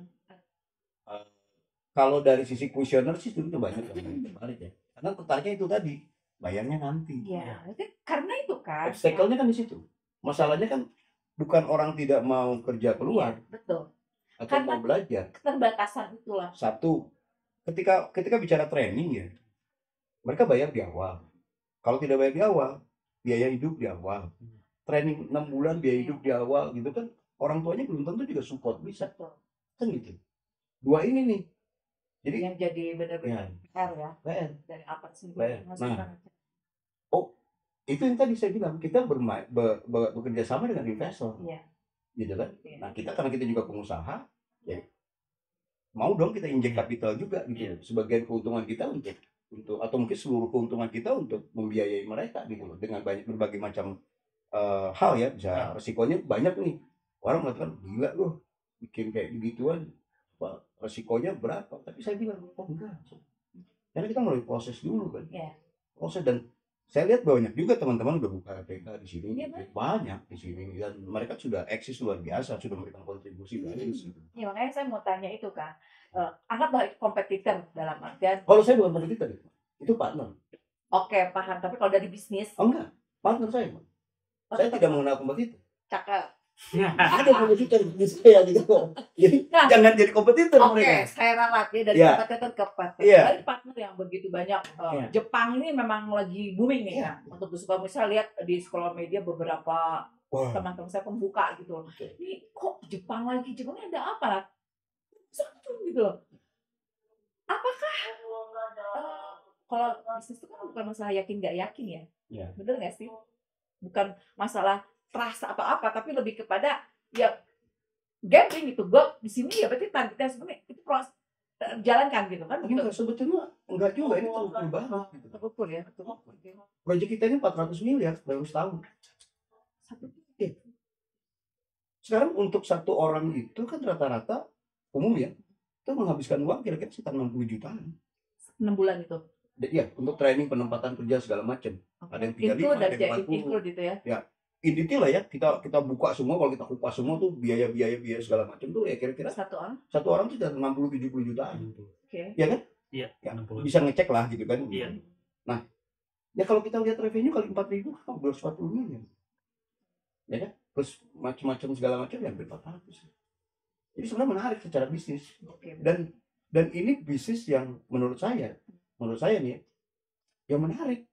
kalau dari sisi kuesioner sih itu banyak yang tertarik ya, karena tertariknya itu tadi bayarnya nanti. Ya, karena itu kan obstacle-nya kan di situ. Masalahnya kan bukan orang tidak mau kerja keluar, betul, atau mau belajar. Keterbatasan itulah. Satu, ketika bicara training ya, mereka bayar di awal. Kalau tidak bayar di awal, biaya hidup di awal. Training 6 bulan biaya hidup di awal gitu kan, orang tuanya belum tentu juga support bisa. Kan gitu. Dua ini nih. Jadi yang jadi benar-benar PR ya. PR dari apa sendiri. Nah, itu yang tadi saya bilang, kita bekerja sama dengan investor. Iya. Gitu kan. Nah, karena kita juga pengusaha, ya mau dong kita injek kapital juga gitu. Sebagian keuntungan kita untuk atau mungkin seluruh keuntungan kita untuk membiayai mereka gitu loh, dengan berbagai macam hal ya. Bisa resikonya banyak nih. Orang mengatakan gila loh bikin kayak begituan, resikonya berapa? Tapi saya bilang enggak. Karena kita melalui proses dulu kan. Proses, dan saya lihat banyak juga teman-teman udah buka APK di sini, banyak di sini, dan mereka sudah eksis luar biasa, sudah memberikan kontribusi banyak. Ya makanya saya mau tanya itu Kak, anggaplah kompetitor dalam artian. Kalau saya bukan kompetitor, itu partner. Oke, paham. Tapi kalau dari bisnis? Enggak, partner saya. Saya tidak mengenal kompetitor. Cakep. Ada kompetitor di saya gitu. Jadi jangan jadi kompetitor mereka. Oke, saya ralat ya dari kompetitor ke partner. Dari partner yang begitu banyak. Jepang ini memang lagi booming nih ya. Untuk suka misalnya lihat di sekolah media beberapa teman-teman saya pembuka gitu. Ini kok Jepang lagi? Jepangnya ada apa? Satu gitu loh. Apakah kalau bisnis itu kan bukan masalah yakin nggak yakin ya? Bener nggak sih? Bukan masalah terasa apa-apa, tapi lebih kepada ya gambling gitu. Gue di sini ya berarti targetnya sebenarnya itu proses jalankan gitu kan? Enggak, sebetulnya enggak juga, ini terukur banget gitu. Terukur ya, proyek kita ini 400 miliar dalam setahun. Sekarang untuk satu orang itu kan rata-rata umum ya, itu menghabiskan uang kira-kira sekitar 60 jutaan. 6 bulan itu? Iya, untuk training, penempatan kerja segala macam. Ada yang 35, ada yang 40. Include itu ya? Ya, intinya lah ya, kita buka semua, kalau kita kupas semua tuh biaya segala macam tuh ya kira-kira satu orang tuh sudah 60-70 jutaan. Ya kan? Iya. Ya, bisa ngecek lah gitu kan. Iya. Nah, ya kalau kita lihat revenue kali 4.000, 240 miliar. ya kan? Terus macam-macam segala macam ya hampir 400. Jadi sebenarnya menarik secara bisnis. Oke. Dan ini bisnis yang menurut saya nih yang menarik.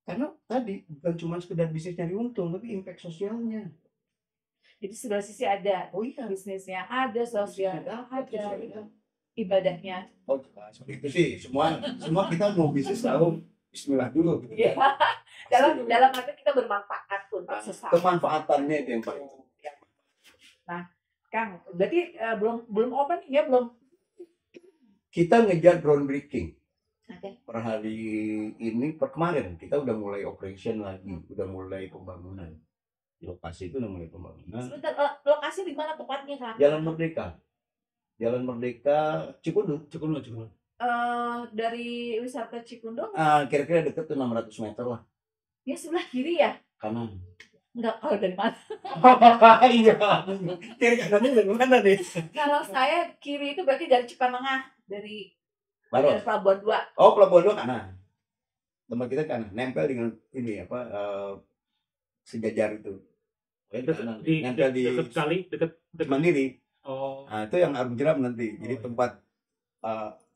Karena tadi bukan cuma sekedar bisnis nyari untung, tapi impact sosialnya. Jadi sebelah sisi ada Oh iya, bisnisnya, ada sosial, ada. ada ibadahnya. Oh, seperti itu sih. Semua kita mau bisnis tahu Bismillah dulu. Gitu. Iya. dalam arti kita bermanfaat untuk sesama. Kemanfaatannya itu yang paling. Nah, Kang, berarti belum open ya, belum? Kita ngejar groundbreaking. Oke. Per hari ini, per kemarin kita udah mulai operation lagi, udah mulai pembangunan. Di lokasi itu udah mulai pembangunan. Sebentar, lokasi di mana tepatnya, Kang? Jalan Merdeka, Cikundu. Dari wisata Cikundong, Kira-kira deket tuh 600 meter lah. ya sebelah kiri ya? Kanan. Enggak, kalau dari mana? Iya. Kiri kanannya dari mana nih? Kalau saya kiri itu berarti dari Cipanengah, dari Baros. Pelabuhan 2. Oh, Pelabuhan 2 kanan. Tempat kita kanan, nempel dengan ini sejajar itu. Nempel di dekat kali, dekat Mandiri. Oh. Nah, itu yang Arum Jeram nanti. Jadi tempat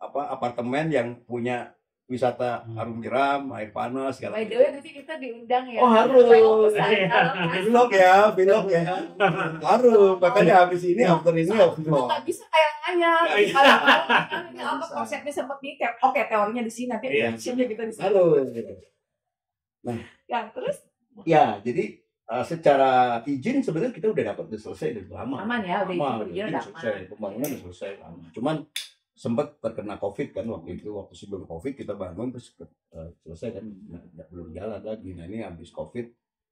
apartemen yang punya wisata Arum Jeram, air panas segala By the macam. way, nanti kita diundang ya. Oh, harus. Vlog Vlog ya. Harus. Makanya habis ini after ini harus vlog. nggak bisa kayak ayam. Kalau ini apa konsepnya sempat di oke, teorinya di sini nanti Iya. actionnya kita di sini. Harus. Ya, terus Ya, jadi secara izin sebenarnya kita udah dapat, udah selesai dari lama. aman ya, udah Lama, itu izin udah selesai, pembangunan udah selesai lama. Cuman sempat terkena COVID kan waktu sebelum COVID kita bangun terus selesai kan belum jalan lagi. Nah ini habis COVID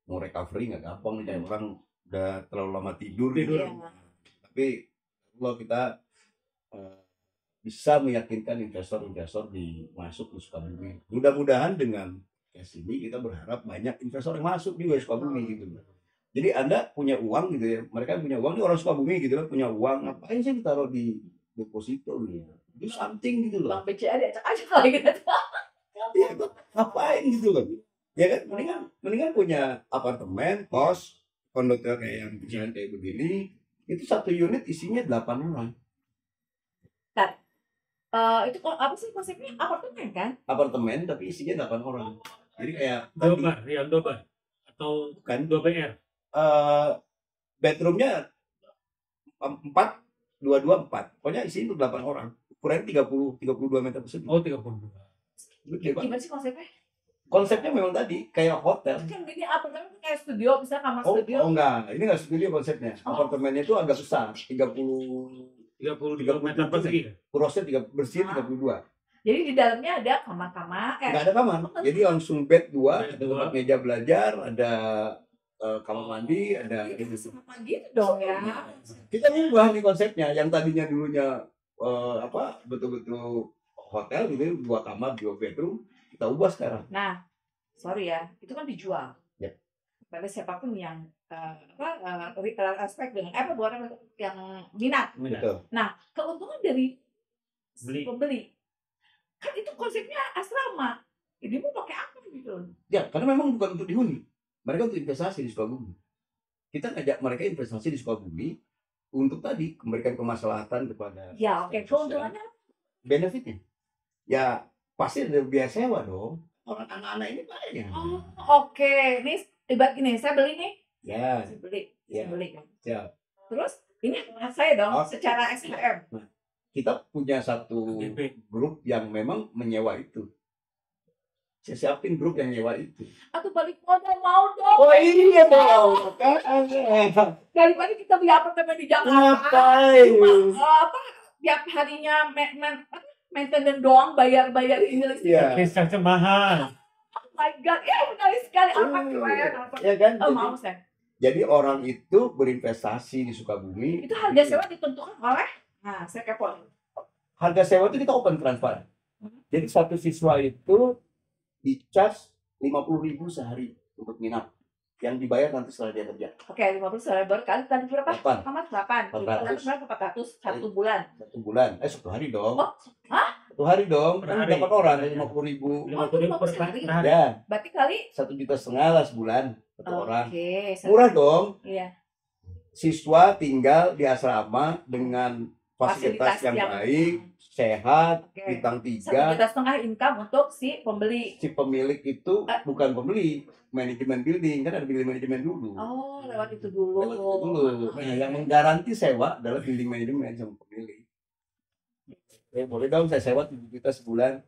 mau recovery nggak gampang nih, kayak orang udah terlalu lama tidur. Iya. Tapi kalau kita bisa meyakinkan investor masuk di Sukabumi. Mudah-mudahan dengan cash ini kita berharap banyak investor yang masuk juga di Sukabumi gitu. Jadi Anda punya uang gitu ya, mereka punya uang, ini orang Sukabumi gitu kan, punya uang, ngapain sih ditaruh di deposito gitu, do something gitu loh. Bang BCA diacak aja lagi gitu. Ya, ngapain gitu loh. Ya kan, mendingan punya apartemen, kos, kondotel kayak yang kayak begini, itu satu unit isinya 8 orang. Itu apa sih konsepnya? Apartemen kan? Apartemen tapi isinya 8 orang. Jadi kayak Dua bar atau kan 2 BR. Bedroomnya 4, 4. Pokoknya isinya untuk 8 orang. Ukurannya 32 meter persegi. Oh, 32. Gimana sih konsepnya? Konsepnya memang tadi kayak hotel. Kan gini apartemen kayak studio, bisa kamar Oh studio. enggak, ini enggak studio konsepnya. Apartemennya itu agak besar, 32 meter persegi. kurosnya bersih 32. Jadi di dalamnya ada kamar-kamar. Enggak ada kamar. Jadi langsung bed 2, Bed ada dua. tempat meja belajar, ada kamar mandi, ada Itu sama gitu dong ya. Kita ubah nih konsepnya. Yang tadinya dulunya betul-betul hotel gitu, 2 kamar, 2 bedroom, kita ubah sekarang. Nah, sorry ya, itu kan dijual. Ya. Pada siapapun yang aspek dengan buat yang minat. Betul. Nah, keuntungan dari Beli. pembeli kan itu konsepnya asrama. Jadi mau pakai apa gitu? Ya, karena memang bukan untuk dihuni. Mereka untuk investasi di Sukabumi. Kita ngajak mereka investasi di Sukabumi untuk tadi memberikan kemaslahatan kepada Ya, oke. Keuntungannya benefitnya. Ya, pasti ada biaya sewa dong. Orang anak-anak ini banyak. oh, oke. Ini ibarat gini, saya beli nih. Ya, Saya beli. Ya. Saya beli kan. siap. Terus ini hak saya dong Oh. secara SPM. Kita punya satu DP. grup yang memang menyewa itu. Saya siapin grup yang nyewa itu. Atau balik modal mau dong. Oh iya dong. Daripada kita beli apartemen di Jakarta. Ngapain? Cuma tiap harinya maintenance doang, bayar ini listrik. Iya. Listrik mahal. Oh my god, ya menarik sekali. Apa keren, apa. Ya kan? Oh, mau saya. Jadi orang itu berinvestasi di Sukabumi. Itu harga sewa ditentukan oleh. Nah, saya kepo. Harga sewa itu kita open transparan. Jadi satu siswa itu di-charge 50.000 sehari untuk nginap. yang dibayar nanti setelah dia kerja. Oke, 50 lebar kali tadi berapa? 8. Amat 8. 400. Berapa? 400 satu bulan. 1 bulan. 1 hari dong. Oh, hah? 1 hari dong. Per Kan hari. 8 orang 50.000. 50.000 per hari. hari. Ya, Berarti kali 1,5 juta lah sebulan 1 orang. Oke, Murah dong. Iya. Siswa tinggal di asrama dengan fasilitas yang yang baik, sehat, Oke. bintang 1,5 3. juta income untuk si pembeli. Si pemilik itu bukan pembeli, manajemen building, kan ada building manajemen dulu. Oh, lewat itu dulu. Lewat itu dulu. Nah, yang menggaranti sewa adalah building manajemen sama pemilik. Boleh dong saya sewa 7 juta sebulan,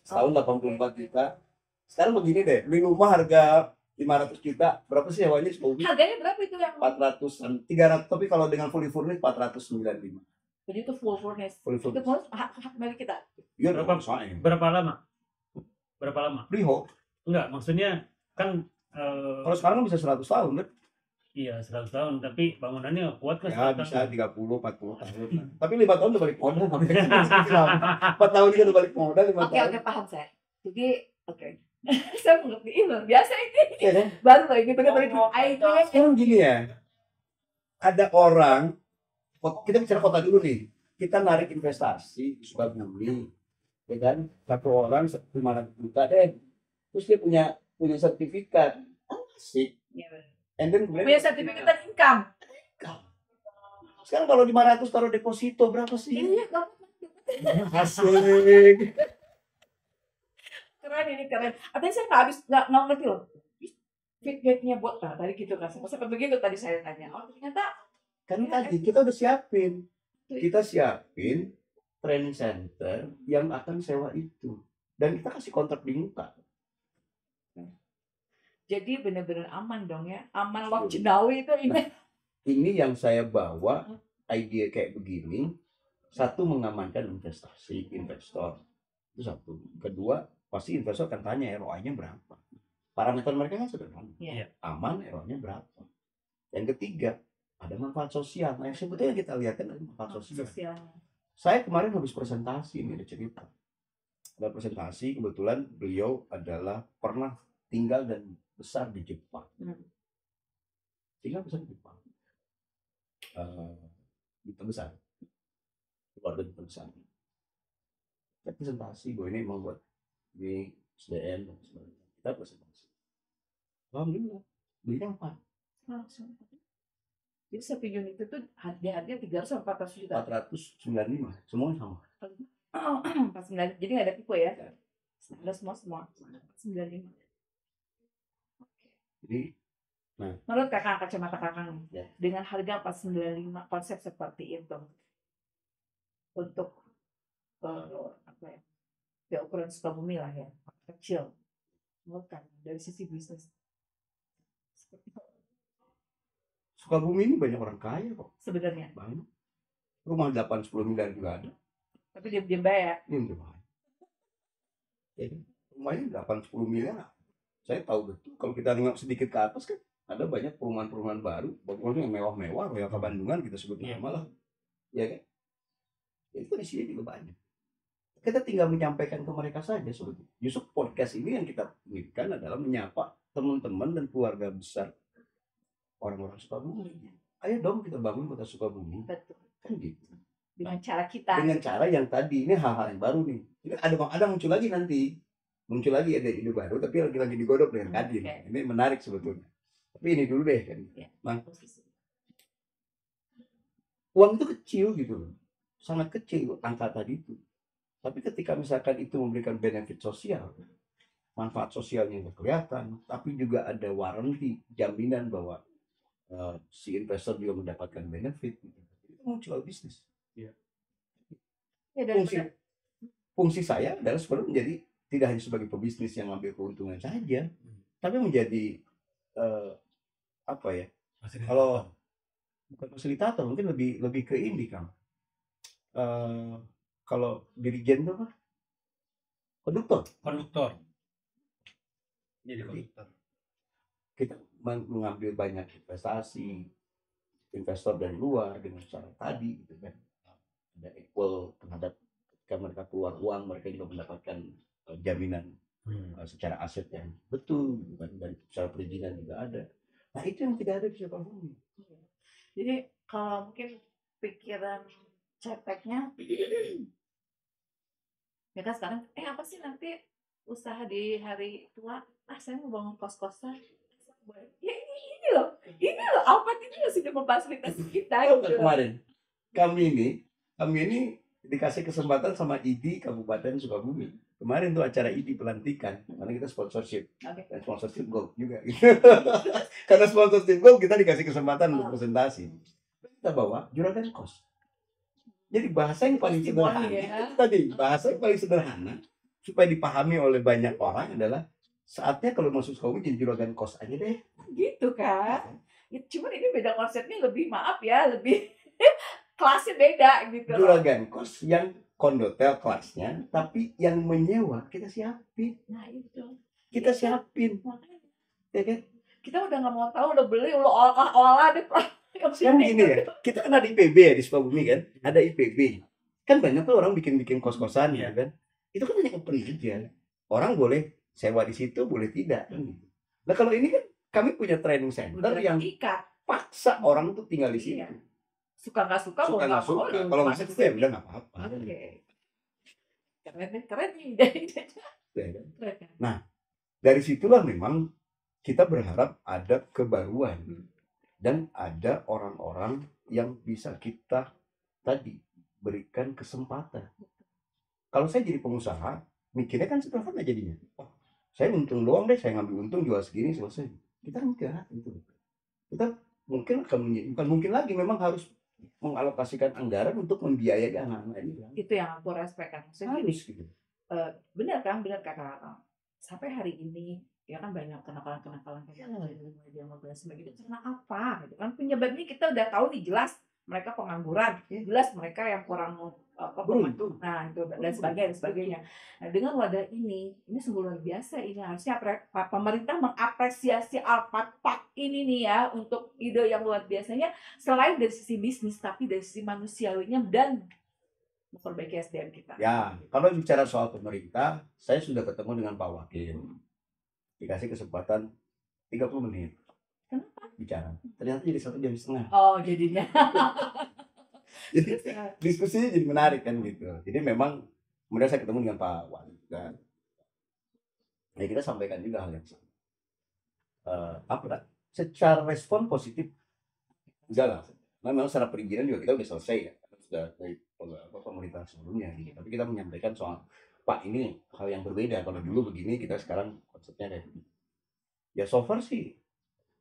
setahun 84 juta. Sekarang begini deh, beli rumah harga 500 juta, berapa sih sewanya? Harganya berapa itu yang 400-an, 300, tapi kalau dengan fully furnished 495. jadi itu full furnished. Full Itu furnished. hak milik kita. Iya, Berapa- soalnya. Berapa lama? Berapa lama? Freehold. Enggak, maksudnya kan Kalau sekarang bisa 100 tahun kan? iya 100 tahun, tapi bangunannya kuat kan? Ya 100 bisa tahun? 30, 40 tahun. Tapi 5 tahun udah balik modal. 4 tahun dia udah balik modal, 5 Oke, tahun. oke, paham saya. Jadi, oke. Saya mengerti ini luar biasa ini. Iya kan? Baru loh ini benar-benar idea. Sekarang gini ya, ada orang, kita bicara kota dulu nih, kita narik investasi di Sukabumi, ya kan? Satu orang 500 juta deh, terus dia punya sertifikat, asik. Iya, benar. And then kemudian Punya sertifikat income. sekarang kalau 500 taruh deposito berapa sih? Iya, Asik. keren ini keren. Artinya saya nggak ngerti loh. Feedbacknya buat tadi gitu kan. Sampai begitu tadi saya tanya. Oh ternyata Kan tadi kita udah siapin, kita siapin training center yang akan sewa itu, dan kita kasih kontrak di muka. jadi benar-benar aman dong ya. Aman lock jenawi itu ini. Ini yang saya bawa ide kayak begini. Satu, mengamankan investasi investor, itu satu. Kedua, pasti investor akan tanya ROI-nya berapa. Parameter mereka kan sederhana. Iya. Aman, ROI-nya berapa. Yang ketiga, ada manfaat sosial. Nah, yang sebetulnya kita lihat kan ada manfaat sosial. Sosialnya. Saya kemarin habis presentasi, ini ada cerita. Ada presentasi, kebetulan beliau adalah pernah tinggal dan besar di Jepang. Tinggal besar di Jepang. Duta besar. Keluarga duta besar. Kita presentasi, bahwa ini mau buat di SDM dan sebagainya. Kita presentasi. Alhamdulillah, belinya 4. Langsung. Jadi satu unit itu harga 300 sampai 400 juta. 495, semuanya sama. Oh, 49. Jadi nggak ada tipe ya? Ada semua 95. Jadi Menurut kakak, kacamata kakak nih, Ya. dengan harga 495 konsep seperti itu untuk apa ya ukuran Sukabumi lah ya, kecil, menurut kakak dari sisi bisnis seperti apa Sukabumi ini banyak orang kaya kok. sebenarnya, Banyak. Rumah 8-10 miliar juga ada. tapi dia bayar. Ini udah banyak. Ya, rumahnya 8-10 miliar. Saya tahu betul. Kalau kita nengok sedikit ke atas kan ada banyak perumahan-perumahan baru, bangunannya yang mewah-mewah, Royal Kabandungan kita sebut Iya. nama lah, ya kan? Ya, itu di sini juga banyak. Kita tinggal menyampaikan ke mereka saja sebetulnya. Justru podcast ini yang kita inginkan adalah menyapa teman-teman dan keluarga besar orang-orang Sukabumi. Ayo dong kita bangun kota Sukabumi, Betul. kan gitu. Dengan cara kita. Dengan cara yang tadi, ini hal-hal yang baru nih. Ini ada muncul lagi nanti. Muncul lagi ada ide baru, tapi lagi digodok dengan Kadin. Oke. Ini menarik sebetulnya. Tapi ini dulu deh kan. Ya. Bang, uang itu kecil gitu loh. Sangat kecil angka tadi itu. Tapi ketika misalkan itu memberikan benefit sosial, manfaat sosialnya nggak kelihatan, tapi juga ada warranty, jaminan bahwa si investor juga mendapatkan benefit. Gitu. Itu muncul bisnis. Ya, dan Fungsi saya adalah sebenarnya menjadi tidak hanya sebagai pebisnis yang ambil keuntungan saja, tapi menjadi apa ya? Kalau bukan fasilitator, mungkin lebih ke ini kan. Kalau dirijen itu apa? Konduktor. Jadi konduktor. Kita mengambil banyak investasi, investor dari luar dengan cara tadi, gitu kan. Ada equal terhadap ketika mereka keluar uang, mereka juga mendapatkan jaminan secara aset yang betul, gitu kan. Dan secara perizinan juga ada. Nah itu yang tidak ada di Sukabumi. Jadi kalau mungkin pikiran ceteknya, ya kan sekarang, apa sih nanti usaha di hari tua? Saya mau bangun kos-kosan. Ya ini loh, Alphard ini loh sudah memfasilitasi kita Tahu gitu. nggak kemarin kami ini dikasih kesempatan sama ID Kabupaten Sukabumi. Kemarin tuh acara ID pelantikan, karena kita sponsorship. Oke. Dan sponsorship gold juga. Karena sponsorship gold kita dikasih kesempatan untuk presentasi. Kita bawa juragan kos. Jadi bahasa yang paling Testimoni, sederhana, ya. itu tadi bahasa yang paling sederhana supaya dipahami oleh banyak orang adalah saatnya kalau masuk Sukabumi jadi juragan kos aja deh. Gitu kan. Ya, cuman ini beda konsepnya, lebih maaf ya, lebih kelasnya beda gitu loh. Juragan kos yang kondotel kelasnya, tapi yang menyewa kita siapin. Nah itu. Kita Iya. siapin, Makanya ya kan? kita udah nggak mau tahu, udah beli, udah olah deh. Kan gini ya, kita kan ada IPB ya di Sukabumi kan, ada IPB. Kan banyak tuh orang bikin kos-kosan gitu kan. Itu kan hanya open aja. Orang boleh sewa di situ, boleh tidak. Kan gitu. Nah kalau ini kan kami punya training center yang ikat. paksa orang tuh tinggal di sini. Iya. Suka nggak suka, mau Suka nggak suka, mau, kalau nggak masuk suka ya sini. udah nggak apa-apa. Oke. Keren nih. Ya kan? Keren. Nah, dari situlah memang kita berharap ada kebaruan dan ada orang-orang yang bisa kita tadi berikan kesempatan. Kalau saya jadi pengusaha, mikirnya kan sederhana jadinya. Oh, saya untung doang deh, saya ngambil untung jual segini selesai. Kita enggak itu. Kita mungkin akan bukan mungkin lagi, memang harus mengalokasikan anggaran untuk membiayai anak-anak ini. Itu yang aku respect kan. Maksudnya Harus gitu. benar kata sampai hari ini ya kan banyak kenakalan kayak dia mobil sebagai itu karena apa gitu kan, penyebabnya kita udah tahu nih, jelas mereka pengangguran, jelas mereka yang kurang Beruntung. nah itu dan sebagainya. Nah, dengan wadah ini sungguh luar biasa. Ini harusnya pemerintah mengapresiasi Alphard Park ini nih ya, untuk ide yang luar biasanya, selain dari sisi bisnis tapi dari sisi manusiawinya dan memperbaiki SDM kita. Ya, kalau bicara soal pemerintah, saya sudah ketemu dengan Pak Wakil. Dikasih kesempatan 30 menit. Kenapa? Bicara. Ternyata jadi 1,5 jam. Oh, jadinya. Jadi diskusinya jadi menarik kan gitu. Jadi memang kemudian saya ketemu dengan Pak Wali juga. Ya kita sampaikan juga hal yang sama. Secara respon positif enggak lah. Memang secara perizinan juga kita udah selesai ya. Sudah dari pemerintah sebelumnya gitu. Tapi kita menyampaikan soal Pak, ini hal yang berbeda. Kalau dulu begini, kita sekarang konsepnya kayak begini. Ya so far sih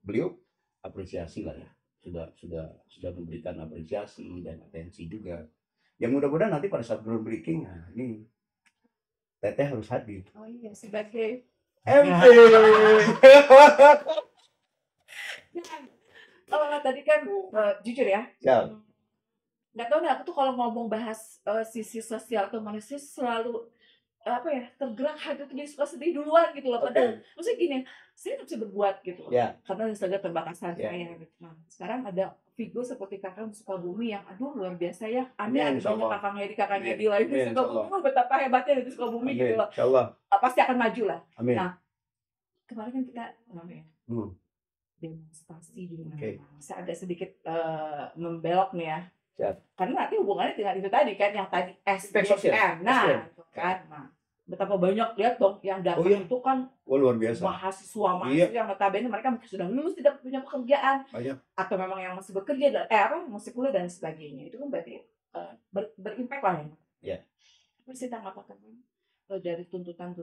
beliau apresiasi lah ya. Sudah memberikan apresiasi dan atensi juga. Yang mudah-mudahan nanti pada saat groundbreaking, nah ini Teteh harus hadir. Oh iya, sebagai MP. kalau tadi kan jujur ya, Siap. nggak tahu nih, aku tuh kalau ngomong bahas sisi sosial atau manusia selalu tergerak hati tuh, jadi suka sedih duluan gitu loh. Padahal maksudnya gini, saya nggak bisa berbuat gitu loh, karena misalnya terbatasan saya gitu. Nah, sekarang ada figur seperti kakak Sukabumi yang aduh luar biasa ya. Ada kakaknya di lain di Sukabumi, betapa hebatnya di Sukabumi gitu loh. Pasti akan maju lah. Nah, kemarin kan kita demonstrasi di mana-mana. Saya ada sedikit membelok nih ya. Karena nanti hubungannya dengan itu tadi kan, yang tadi SDM. Nah, itu kan. Nah, betapa banyak, lihat dong yang datang itu kan luar biasa. Mahasiswa yang notabene mereka sudah lulus, tidak punya pekerjaan, atau memang yang masih bekerja, masih kuliah dan sebagainya. Itu kan berarti berimpact lah ya. Mesti tanggapan dari tuntutan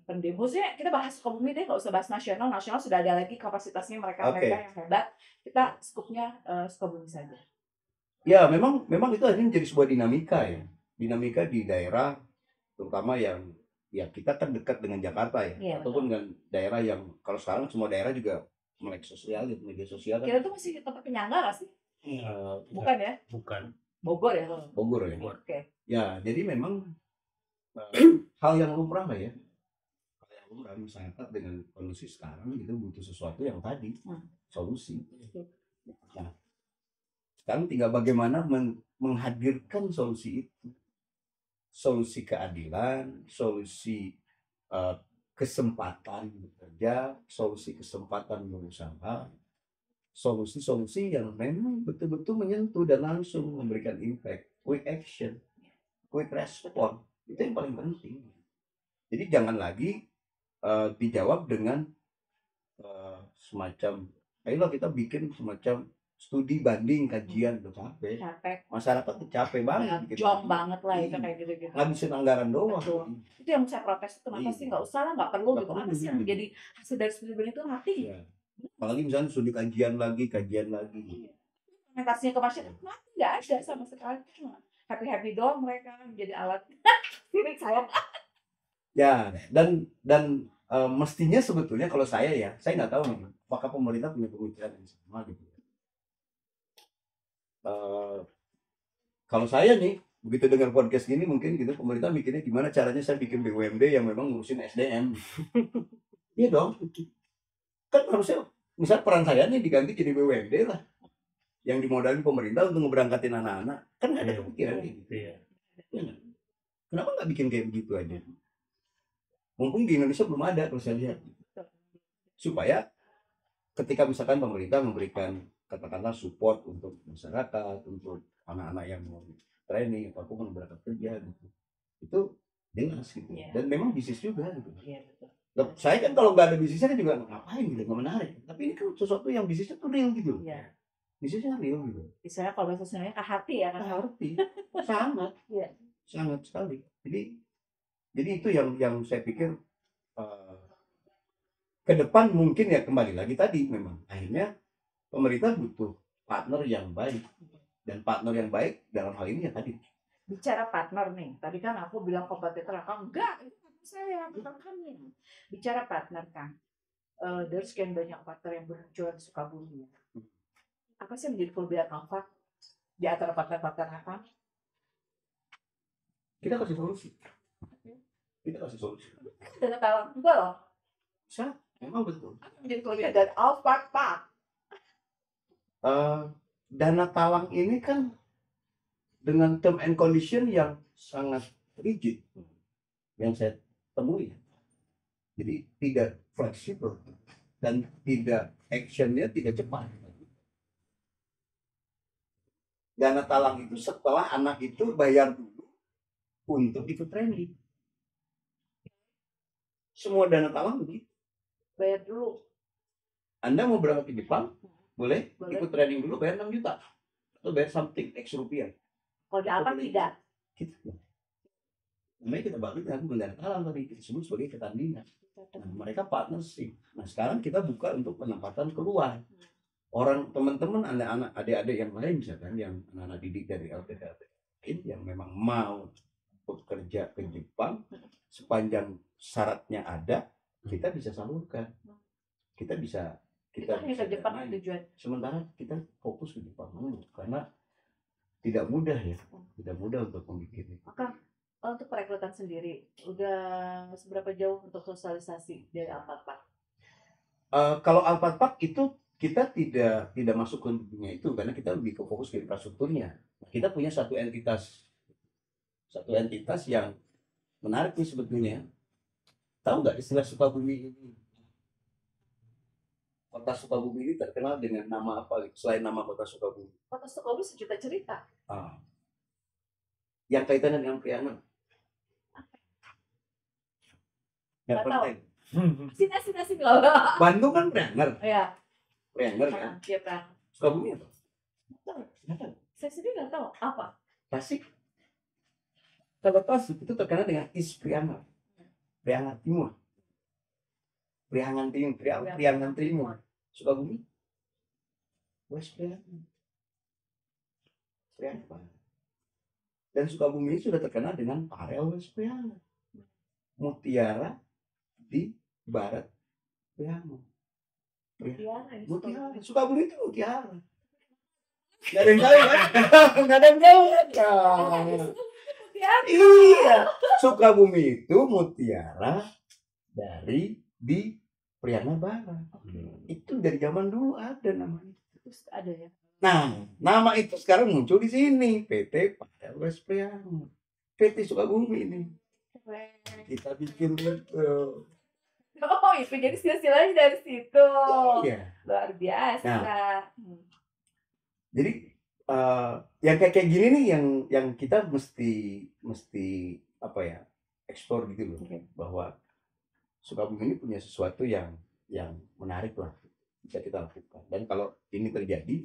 pendemosnya. Kita bahas Sukabumi deh, nggak usah bahas nasional. Nasional sudah ada lagi kapasitasnya mereka yang hebat. Kita skupnya Sukabumi saja. Ya, memang itu akhirnya menjadi sebuah dinamika ya. Dinamika di daerah, terutama yang ya kita kan dekat dengan Jakarta ya, ataupun dengan daerah yang kalau sekarang semua daerah juga melek sosial, media sosial kan. Kita tuh masih tempat penyangga nggak sih? Bukan ya? Bukan. Bogor ya? Bogor ya. Oke. Ya, jadi memang hal yang lumrah lah ya. Hal yang lumrah, masyarakat dengan kondisi sekarang gitu butuh sesuatu yang tadi, solusi. Nah, sekarang tinggal bagaimana menghadirkan solusi itu. Solusi keadilan, solusi kesempatan bekerja, solusi kesempatan berusaha, solusi-solusi yang memang betul-betul menyentuh dan langsung memberikan impact, quick action, quick respon, itu yang paling penting. Jadi jangan lagi dijawab dengan semacam, ayolah kita bikin semacam studi banding kajian, udah capek. Masyarakat tuh capek banget. Jong banget lah itu Iya. kayak gitu-gitu. Ngabisin anggaran doang. Betul. Itu yang saya protes itu kenapa Iya. sih nggak usah lah, nggak perlu Nggak gitu. perlu Apa sih yang gitu. menjadi hasil dari studi banding itu mati? Iya. Apalagi misalnya studi kajian lagi. Implementasinya ke masyarakat mati, nggak ada sama sekali. Cuma happy doang mereka menjadi alat. Sirik saya. Ya, dan mestinya sebetulnya kalau saya nggak tahu nih, apakah pemerintah punya pemikiran yang sama gitu. Kalau saya nih, begitu dengar podcast gini mungkin gitu pemerintah mikirnya gimana caranya saya bikin BUMD yang memang ngurusin SDM. Iya dong. Kan harusnya misal peran saya nih diganti jadi BUMD lah. Yang dimodalin pemerintah untuk ngeberangkatin anak-anak. Kan nggak ada kepikiran gitu. Iya. Kenapa nggak bikin kayak begitu aja? Mumpung di Indonesia belum ada kalau saya lihat. Supaya ketika misalkan pemerintah memberikan katakanlah support untuk masyarakat, untuk anak-anak yang mau training ataupun berangkat kerja gitu, itu jelas gitu. Dan memang bisnis juga gitu. Loh, saya kan kalau nggak ada bisnisnya kan juga ngapain gitu, nggak menarik. Tapi ini kan sesuatu yang bisnisnya tuh real gitu. Bisnisnya real gitu. Misalnya kalau bahasa Sundanya ke hati ya kan? Ke hati, sangat, sangat sekali. Jadi itu yang saya pikir ke depan mungkin ya kembali lagi tadi memang akhirnya pemerintah butuh partner yang baik, dan partner yang baik dalam hal ini ya tadi. Bicara partner nih, tadi kan aku bilang kompetitor, kan enggak, itu partner saya, bukan kami. Bicara partner kan, dari sekian banyak partner yang berjuang di Sukabumi, apa sih yang menjadi kelebihan Alfa di antara partner-partner apa? Kita kasih solusi. Dana talang enggak loh. Bisa, memang betul. Apa menjadi kelebihan dari Alfa Pak? Dana talang ini kan dengan term and condition yang sangat rigid yang saya temui. Jadi tidak fleksibel dan tidak actionnya tidak cepat. Dana talang itu setelah anak itu bayar dulu untuk ikut training. Semua dana talang begitu. Bayar dulu. Anda mau berangkat ke Jepang, boleh ikut training dulu bayar 6 juta. Atau bayar something X rupiah. Kalau di Alfa tidak. Gitu. Namanya kita balik dengan dana talang tadi kita sebut sebagai ketandingan. Nah, mereka partnership. Nah sekarang kita buka untuk penempatan keluar. Orang teman-teman anak-anak adik-adik yang lain misalkan yang anak-anak didik dari LPDP yang memang mau bekerja ke Jepang sepanjang syaratnya ada, kita bisa salurkan. Kita bisa ke Jepang tujuan. Sementara kita fokus ke Jepang karena tidak mudah ya, tidak mudah untuk membuat ini. Maka untuk perekrutan sendiri udah seberapa jauh untuk sosialisasi dari Alfa-Pak? Kalau Alfa-Pak itu kita tidak masuk ke dunia itu karena kita lebih ke fokus ke infrastrukturnya. Kita punya satu entitas yang menarik nih sebetulnya. Tahu nggak istilah Sukabumi ini? Kota Sukabumi ini terkenal dengan nama apa selain nama kota Sukabumi? Kota Sukabumi sejuta cerita. Yang kaitannya dengan Priangan. Nggak pernah. Sini loh. Bandung kan Priangan. Iya. Priangan kan? Iya kan. Sukabumi apa? Nggak tahu. Saya sendiri nggak tahu apa. Tasik. Kalau Tasik itu terkenal dengan East Priangan. Priangan Timur. Priangan Timur. Sukabumi. West Priangan. Priangan. Dan Sukabumi sudah terkenal dengan Parel West Priangan. Mutiara di barat Priangan. Mutiara. Sukabumi itu mutiara. Gak ada yang tahu kan? Gak ada yang tahu kan? Iya. Sukabumi itu mutiara dari di Priangan Barat. Itu dari zaman dulu ada namanya. Terus ada ya. Nah, nama itu sekarang muncul di sini. PT Parel West Priangan. PT Sukabumi ini. Kita bikin itu. Oh itu jadi silsilahnya dari situ. Iya. Luar biasa. Jadi yang kayak gini nih yang kita mesti apa ya, eksplor gitu loh. Oke. Bahwa Sukabumi ini punya sesuatu yang menarik lah, bisa kita lakukan. Dan kalau ini terjadi,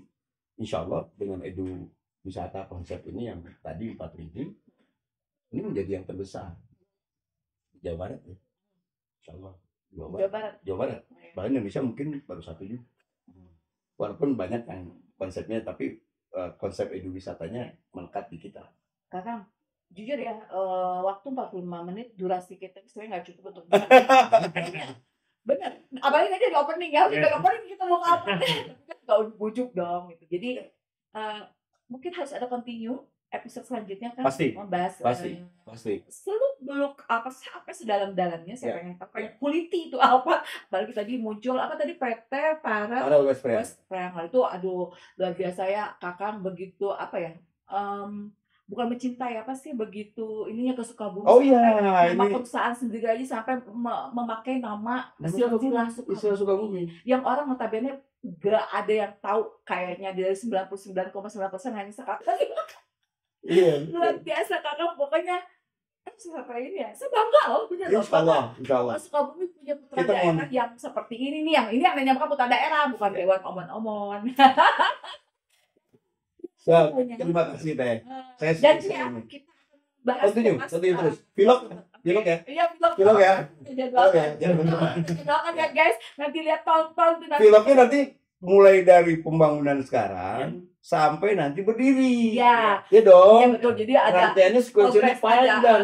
insya Allah dengan edu wisata konsep ini yang tadi 4 ini menjadi yang terbesar di Jawa Barat ya. Insya Allah Jawa Barat. Bahkan Indonesia mungkin baru 1 juga. Walaupun banyak yang konsepnya, tapi konsep edu wisatanya melekat di kita. Kakang, jujur ya, waktu 45 menit durasi kita sebenarnya nggak cukup untuk bener. Apalagi aja di opening ya, di opening kita mau ke apa? Nggak bujuk dong gitu. Jadi mungkin harus ada continue episode selanjutnya kan, Pasti. membahas seluk beluk apa sampai sedalam-dalamnya. Saya pengen tahu kayak kuliti itu apa. Apalagi tadi muncul apa tadi PT para West Priangan itu, aduh luar biasa ya Kakang, begitu apa ya, bukan mencintai apa sih, begitu ininya ke Sukabumi. Oh iya, nama perusahaan sendiri aja sampai memakai nama silsilah Sukabumi. Yang orang notabene gak ada yang tahu kayaknya, dari 99,9% hanya sekarang. Iya. Luar biasa Kakak, pokoknya siapa ini ya, saya bangga loh, bener loh. Insya Allah. Sukabumi punya putra daerah yang seperti ini nih, yang ini yang namanya putra daerah, bukan dewan omon-omon. Terima kasih Teh. Saya janji ya, kita bahas terus. Vlog ya? Iya, vlog ya. Doakan ya guys, nanti lihat tonton. Vlognya nanti mulai dari pembangunan sekarang sampai nanti berdiri. Iya. Iya dong. Iya betul. Jadi ada rangkaiannya sekuensinya panjang.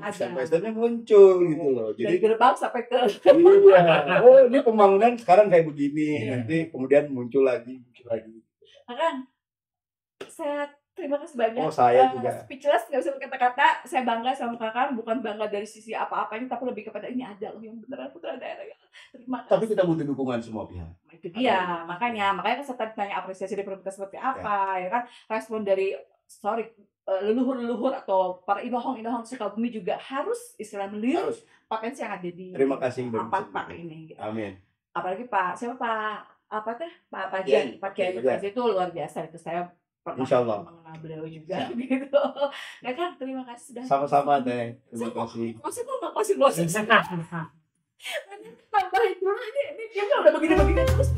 Step-by-stepnya muncul gitu loh. Jadi dari gerbang sampai ke iya. Oh, ini pembangunan sekarang kayak begini. Nanti kemudian muncul lagi. Kakang, saya terima kasih banyak. Oh, saya juga. Speechless, nggak bisa berkata-kata. Saya bangga sama Kakang, bukan bangga dari sisi apa-apanya, tapi lebih kepada ini ada loh yang beneran putra daerah. Terima kasih. Tapi kita butuh dukungan semua pihak. Itu dia, makanya kan saya tadi tanya apresiasi dari pemerintah seperti apa, ya kan, respon dari leluhur-leluhur atau para inohong-inohong Sukabumi juga harus istilah melihat potensi yang ada di Terima kasih Pak ini. Gitu. Amin. Apalagi Pak Pak Kiai itu luar biasa, itu saya pernah mengenal beliau juga gitu. Ya kan, terima kasih sudah. Sama-sama Teh. Terima kasih. Masih tambahin dulu ini dia udah begini terus.